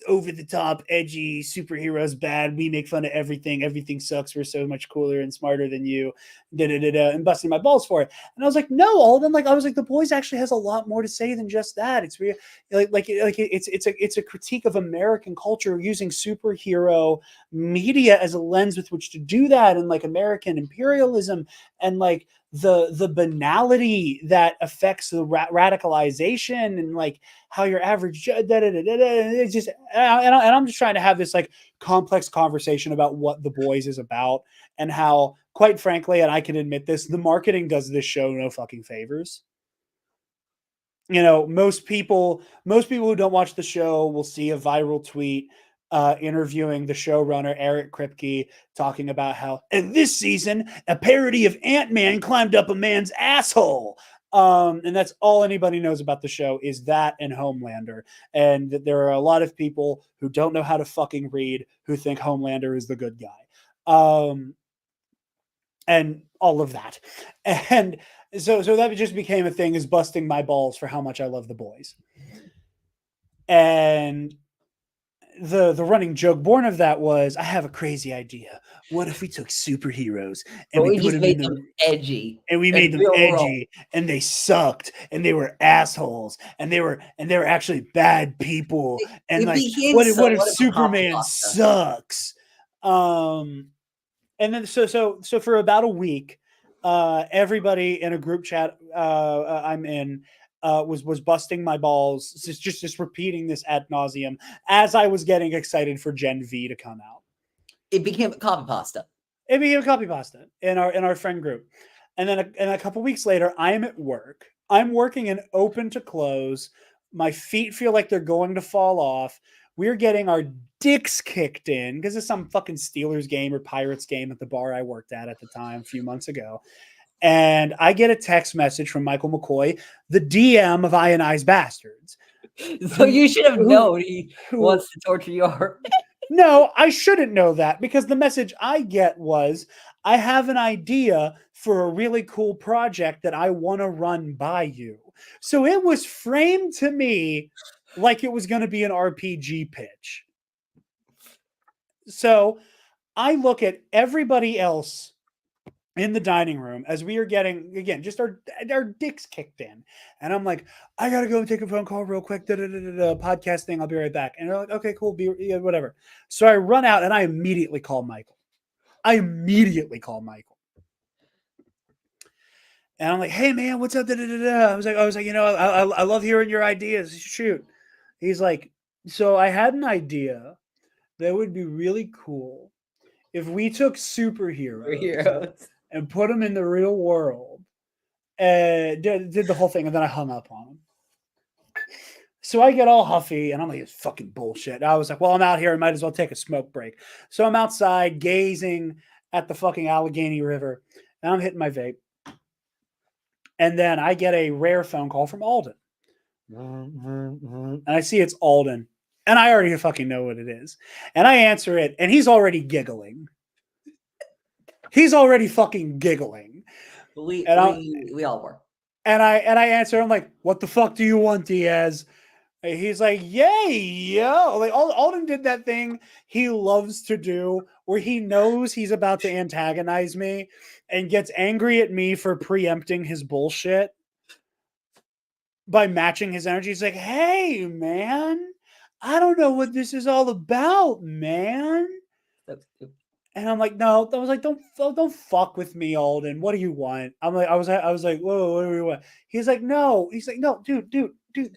over the top, edgy superheroes bad. We make fun of everything. Everything sucks. We're so much cooler and smarter than you." And busting my balls for it. And I was like, "No, Alden. Like, I was like, The Boys actually has a lot more to say than just that. It's real. It's a critique of American culture using superhero media as a lens with which to do that, and like American imperialism and like." The banality that affects the radicalization and like how your average it's just and I'm just trying to have this like complex conversation about what The Boys is about and how, quite frankly, and I can admit this, the marketing does this show no fucking favors. You know, most people who don't watch the show will see a viral tweet interviewing the showrunner Eric Kripke, talking about how in this season a parody of Ant-Man climbed up a man's asshole. And that's all anybody knows about the show is that and Homelander. And that there are a lot of people who don't know how to fucking read who think Homelander is the good guy. And all of that. And so that just became a thing, is busting my balls for how much I love The Boys. And the running joke born of that was, I have a crazy idea. What if we took superheroes and we put made them edgy, and we made them edgy, and they sucked, and they were assholes, and they were actually bad people, and like, what if Superman sucks? And then so for about a week, everybody in a group chat I'm in was busting my balls, just repeating this ad nauseum as I was getting excited for Gen V to come out. It became copy pasta. It became copy pasta in our friend group, and then a couple weeks later, I'm at work. I'm working in open to close. My feet feel like they're going to fall off. We're getting our dicks kicked in because it's some fucking Steelers game or Pirates game at the bar I worked at the time a few months ago. And I get a text message from Michael McCoy, the DM of Ionized Bastards. So you should have known he wants to torture you. No, I shouldn't know that, because the message I get was, I have an idea for a really cool project that I want to run by you. So it was framed to me like it was going to be an RPG pitch. So I look at everybody else in the dining room as we are getting, again, just our dicks kicked in. And I'm like, I got to go take a phone call real quick. Podcast thing. I'll be right back. And they're like, okay, cool. Whatever. So I run out and I immediately call Michael. And I'm like, hey man, what's up? I was like, you know, I love hearing your ideas. Shoot. He's like, so I had an idea that would be really cool if we took superheroes and put them in the real world, did the whole thing, and then I hung up on him. So I get all huffy, and I'm like, it's fucking bullshit. I was like, well, I'm out here. I might as well take a smoke break. So I'm outside gazing at the fucking Allegheny River, and I'm hitting my vape. And then I get a rare phone call from Alden. And I see it's Alden. And I already fucking know what it is. And I answer it, and he's already giggling. He's already fucking giggling. We all were. And I answer, I'm like, what the fuck do you want, Diaz? And he's like, yay, yo. Like Alden did that thing he loves to do where he knows he's about to antagonize me and gets angry at me for preempting his bullshit by matching his energy. He's like, hey, man, I don't know what this is all about, man. And I'm like, no, I was like, don't fuck with me, Alden. What do you want? I was like, whoa, what do you want? He's like, no, dude,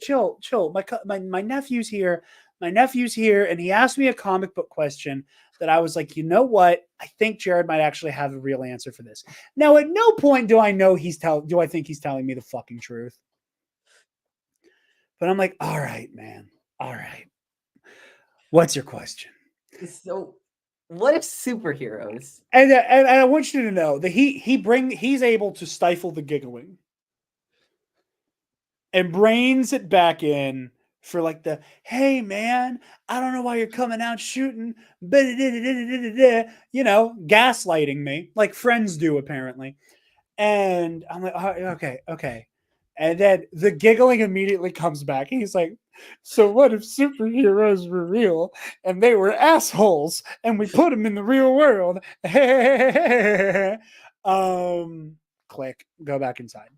chill. My nephew's here. My nephew's here, and he asked me a comic book question that I was like, you know what? I think Jarod might actually have a real answer for this. Now, at no point do I think he's telling me the fucking truth. But I'm like, all right, man. All right. What's your question? So, what if superheroes? And I want you to know that he's able to stifle the giggling and brains it back in for like the, hey man, I don't know why you're coming out shooting, gaslighting me like friends do apparently. And I'm like, oh, okay. And then the giggling immediately comes back. He's like, so what if superheroes were real and they were assholes and we put them in the real world? Click, go back inside.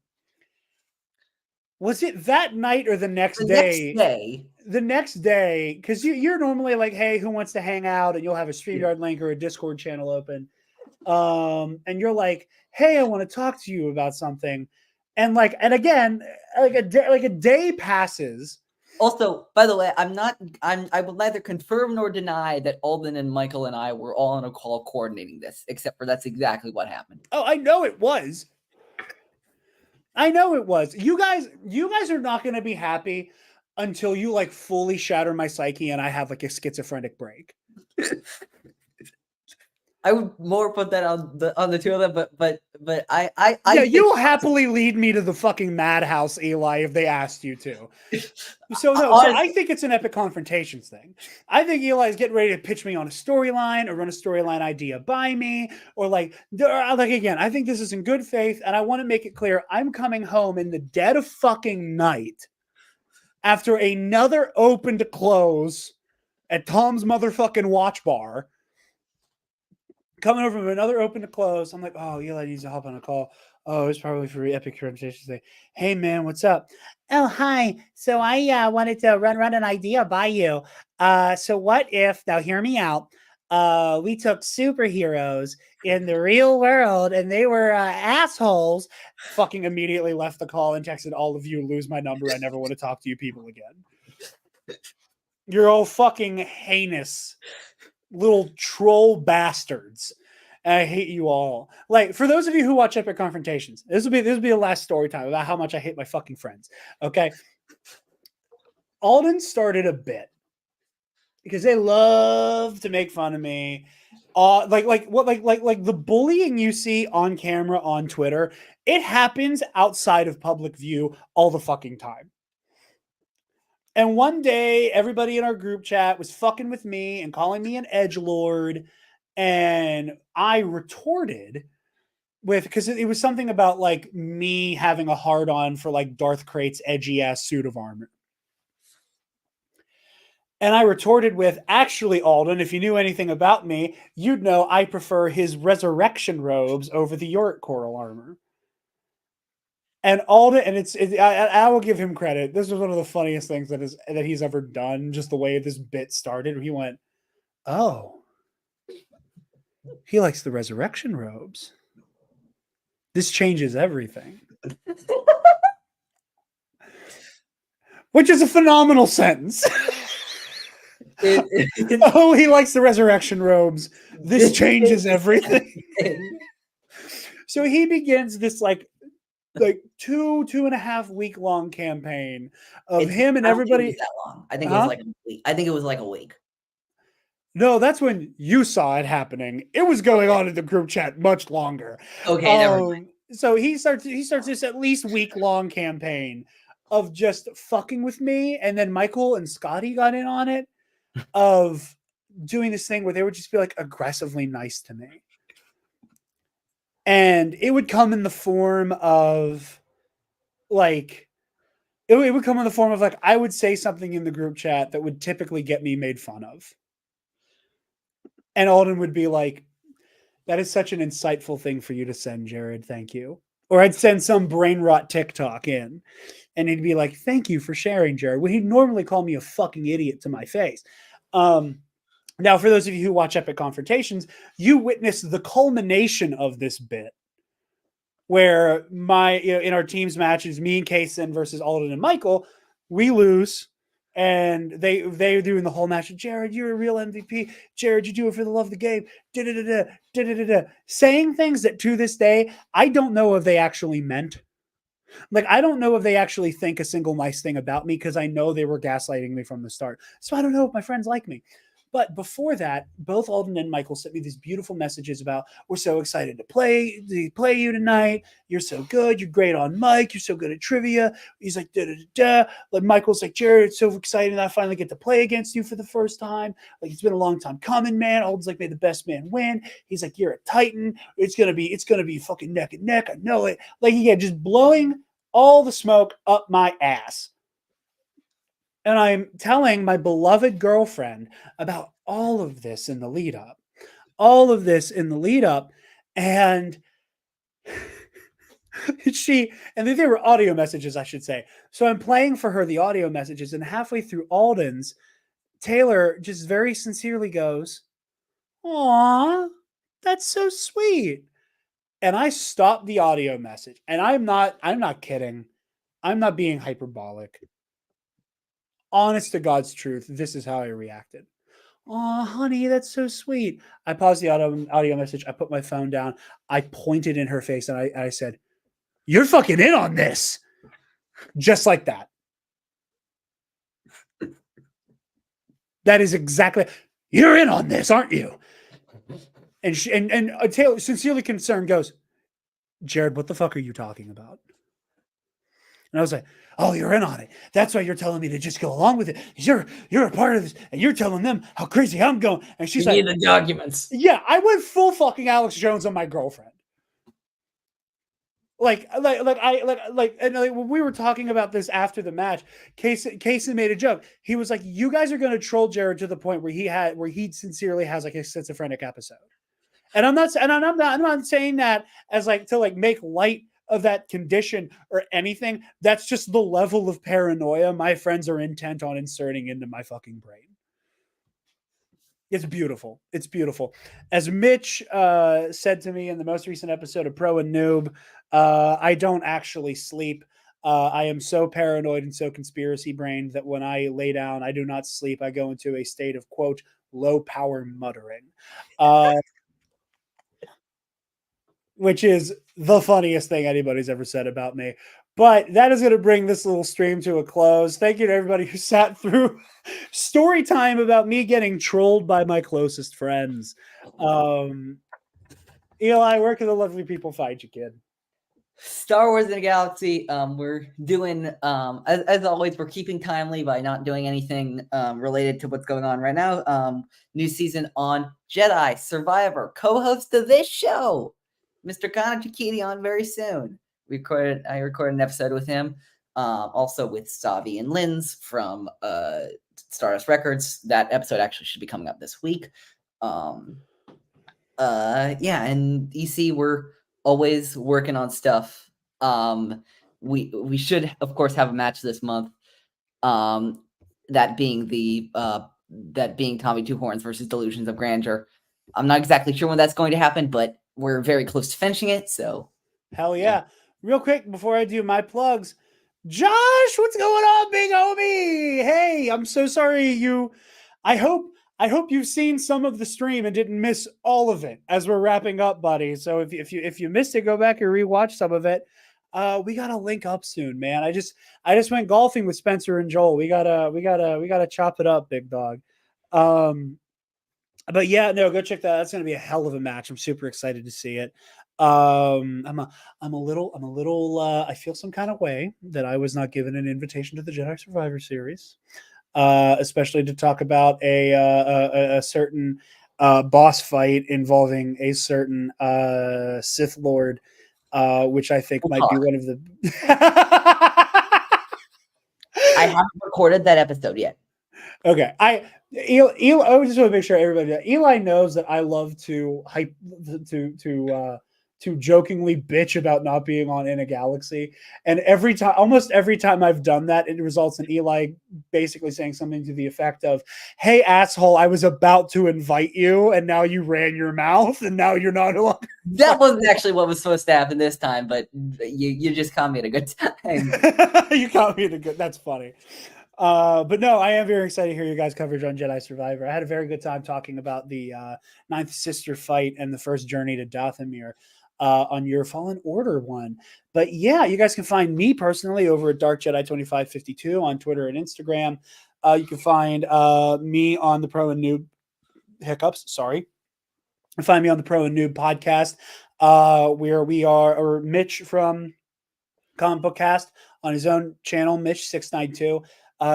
Was it that night or the next day? The next day, because you're normally like, hey, who wants to hang out? And you'll have a StreamYard link or a Discord channel open. And you're like, hey, I want to talk to you about something. And again, a day passes. Also, by the way, I will neither confirm nor deny that Alden and Michael and I were all on a call coordinating this, except for that's exactly what happened. Oh, I know it was. You guys are not going to be happy until you like fully shatter my psyche and I have like a schizophrenic break. I would more put that on the two of them, but you'll happily lead me to the fucking madhouse, Eli, if they asked you to. So I think it's an epic confrontations thing. I think Eli's getting ready to pitch me on a storyline or run a storyline idea by me, or again, I think this is in good faith, and I want to make it clear I'm coming home in the dead of fucking night after another open to close at Tom's motherfucking watch bar. Coming over from another open to close. I'm like, oh, Eli needs to hop on a call. Oh, it's probably for Epic Confrontations Day. Hey, man, what's up? Oh, hi. So I wanted to run an idea by you. So what if, now hear me out, we took superheroes in the real world and they were assholes. Fucking immediately left the call and texted all of you, lose my number. I never want to talk to you people again. You're all fucking heinous little troll bastards. I hate you all. Like, for those of you who watch Epic Confrontations, this will be the last story time about how much I hate my fucking friends. Okay. Alden started a bit because they love to make fun of me. Like the bullying you see on camera on Twitter, it happens outside of public view all the fucking time. And one day, everybody in our group chat was fucking with me and calling me an edgelord. And I retorted with, because it was something about like me having a hard on for like Darth Crate's edgy ass suit of armor. And I retorted with, actually, Alden, if you knew anything about me, you'd know I prefer his resurrection robes over the Yorick coral armor. And Alden, and I will give him credit. This was one of the funniest things that he's ever done. Just the way this bit started. He went, "Oh, he likes the resurrection robes. This changes everything." Which is a phenomenal sentence. Oh, he likes the resurrection robes. This changes everything. So he begins this like like 2.5 week long campaign of It's- him and I don't think it everybody. was that long. I think it was like a week. I think it was like a week. No, that's when you saw it happening. It was going on in the group chat much longer. Okay, never mind. So he starts this at least week long campaign of just fucking with me, and then Michael and Scotty got in on it of doing this thing where they would just be like aggressively nice to me. And it would come in the form of like it would come in the form of like I would say something in the group chat that would typically get me made fun of. And Alden would be like, that is such an insightful thing for you to send, Jarod. Thank you. Or I'd send some brain rot TikTok in and he'd be like, thank you for sharing, Jarod. Well, he'd normally call me a fucking idiot to my face. Now, for those of you who watch Epic Confrontations, you witnessed the culmination of this bit where in our team's matches, me and Kaysen versus Alden and Michael, we lose. And they're doing the whole match. Jarod, you're a real MVP. Jarod, you do it for the love of the game. Saying things that to this day, I don't know if they actually meant. Like, I don't know if they actually think a single nice thing about me because I know they were gaslighting me from the start. So I don't know if my friends like me. But before that, both Alden and Michael sent me these beautiful messages about, we're so excited to play you tonight. You're so good. You're great on mic. You're so good at trivia. He's like, da-da-da-da. Like, Michael's like, Jarod, it's so exciting that I finally get to play against you for the first time. Like, it's been a long time coming, man. Alden's like, may the best man win. He's like, you're a Titan. It's going to be fucking neck and neck. I know it. Like, again, just blowing all the smoke up my ass. And I'm telling my beloved girlfriend about all of this in the lead up. And they were audio messages, I should say. So I'm playing for her the audio messages, and halfway through Alden's, Taylor just very sincerely goes, "Aw, that's so sweet." And I stopped the audio message. And I'm not kidding. I'm not being hyperbolic. Honest to God's truth, this is how I reacted. Oh, honey, that's so sweet. I paused the audio message. I put my phone down. I pointed in her face and I said, you're fucking in on this. Just like that. That is exactly, you're in on this, aren't you? And Taylor, sincerely concerned, goes, Jarod, what the fuck are you talking about? And I was like, oh, you're in on it. That's why you're telling me to just go along with it. You're a part of this, and you're telling them how crazy I'm going. And she's like, need the documents. Yeah, I went full fucking Alex Jones on my girlfriend. And when we were talking about this after the match, Kaysen made a joke. He was like, "You guys are going to troll Jarod to the point where he sincerely has like a schizophrenic episode." And I'm not saying that as like to like make light of that condition or anything. That's just the level of paranoia my friends are intent on inserting into my fucking brain. It's beautiful. It's beautiful. As Mitch said to me in the most recent episode of Pro and Noob, I don't actually sleep. I am so paranoid and so conspiracy brained that when I lay down, I do not sleep. I go into a state of, quote, low power muttering. Which is the funniest thing anybody's ever said about me. But that is going to bring this little stream to a close. Thank you to everybody who sat through story time about me getting trolled by my closest friends. Eli, where can the lovely people find you, kid? Star Wars in the Galaxy. We're doing, as always, we're keeping timely by not doing anything related to what's going on right now. New season on Jedi Survivor, co-host of this show, Mr. Connor Chikiti, on very soon. I recorded an episode with him, also with Savi and Linz from Stardust Records. That episode actually should be coming up this week. And EC, we're always working on stuff. We should, of course, have a match this month. That being Tommy Two Horns versus Delusions of Grandeur. I'm not exactly sure when that's going to happen, but we're very close to finishing it. So, hell yeah! Real quick before I do my plugs, Josh, what's going on, big homie? Hey, I'm so sorry I hope you've seen some of the stream and didn't miss all of it as we're wrapping up, buddy. So if you missed it, go back and rewatch some of it. We gotta link up soon, man. I just went golfing with Spencer and Joel. We gotta chop it up, big dog. But yeah, no, go check that. That's gonna be a hell of a match. I'm super excited to see it. I'm a little. I feel some kind of way that I was not given an invitation to the Jedi Survivor Series, especially to talk about a certain boss fight involving a certain Sith Lord, which I think might be one of the. I haven't recorded that episode yet. Okay, I just want to make sure everybody. Eli knows that I love to hype to jokingly bitch about not being on In a Galaxy, and almost every time I've done that, it results in Eli basically saying something to the effect of, "Hey asshole, I was about to invite you, and now you ran your mouth, and now you're not allowed." That wasn't actually what was supposed to happen this time, but you just caught me at a good time. You caught me at a good. That's funny. But no, I am very excited to hear you guys' coverage on Jedi Survivor. I had a very good time talking about the Ninth Sister fight and the first journey to Dathomir on your Fallen Order one. But yeah, you guys can find me personally over at Dark Jedi 2552 on Twitter and Instagram. You can find me on the Pro and Noob Hiccups. Sorry. And find me on the Pro and Noob podcast, where we are, or Mitch from Comic Book Cast on his own channel, Mitch692.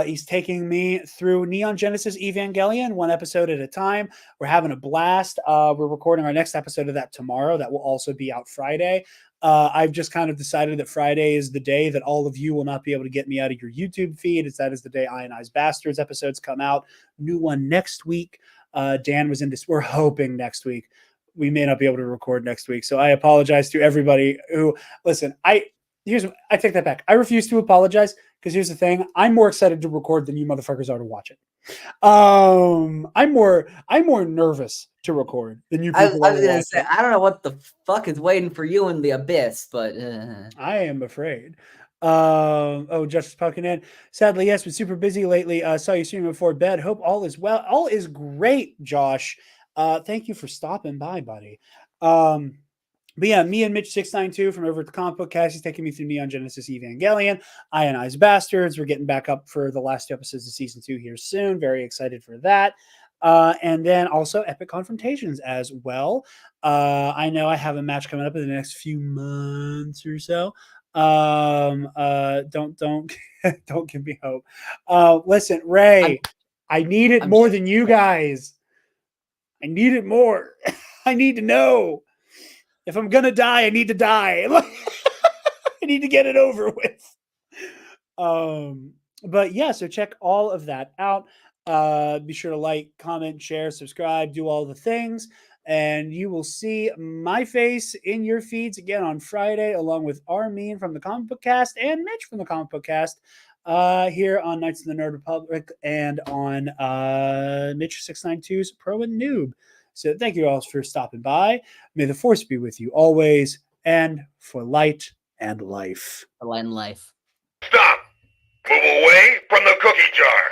He's taking me through Neon Genesis Evangelion, one episode at a time. We're having a blast. We're recording our next episode of that tomorrow. That will also be out Friday. I've just kind of decided that Friday is the day that all of you will not be able to get me out of your YouTube feed. That is the day Ionized Bastards episodes come out. New one next week. Dan was in this. We're hoping next week. We may not be able to record next week. So I apologize to everybody who, listen, I take that back. I refuse to apologize, because here's the thing. I'm more excited to record than you motherfuckers are to watch it. I'm more nervous to record than you people I was are to gonna watch say, it. I don't know what the fuck is waiting for you in the abyss, but I am afraid. Justice poking in. Sadly, yes, been super busy lately. Saw you streaming before bed. Hope all is well. All is great, Josh. Thank you for stopping by, buddy. But yeah, me and Mitch692 from over at the Comic Book Cast, he's taking me through Neon Genesis Evangelion, Ionized Bastards. We're getting back up for the last 2 episodes of season 2 here soon. Very excited for that. And then also Epic Confrontations as well. I know I have a match coming up in the next few months or so. Don't don't give me hope. Listen, Ray, I need it more than you guys. I need it more. I need to know. If I'm gonna die, I need to die. I need to get it over with. But yeah, so check all of that out. Be sure to like, comment, share, subscribe, do all the things, and you will see my face in your feeds again on Friday, along with Armin from the Comic Book Cast and Mitch from the Comic Book Cast, here on Knights of the Nerd Republic and on Mitch692's Pro and Noob. So thank you all for stopping by. May the Force be with you always, and for light and life. light and life. Stop! Move away from the cookie jar!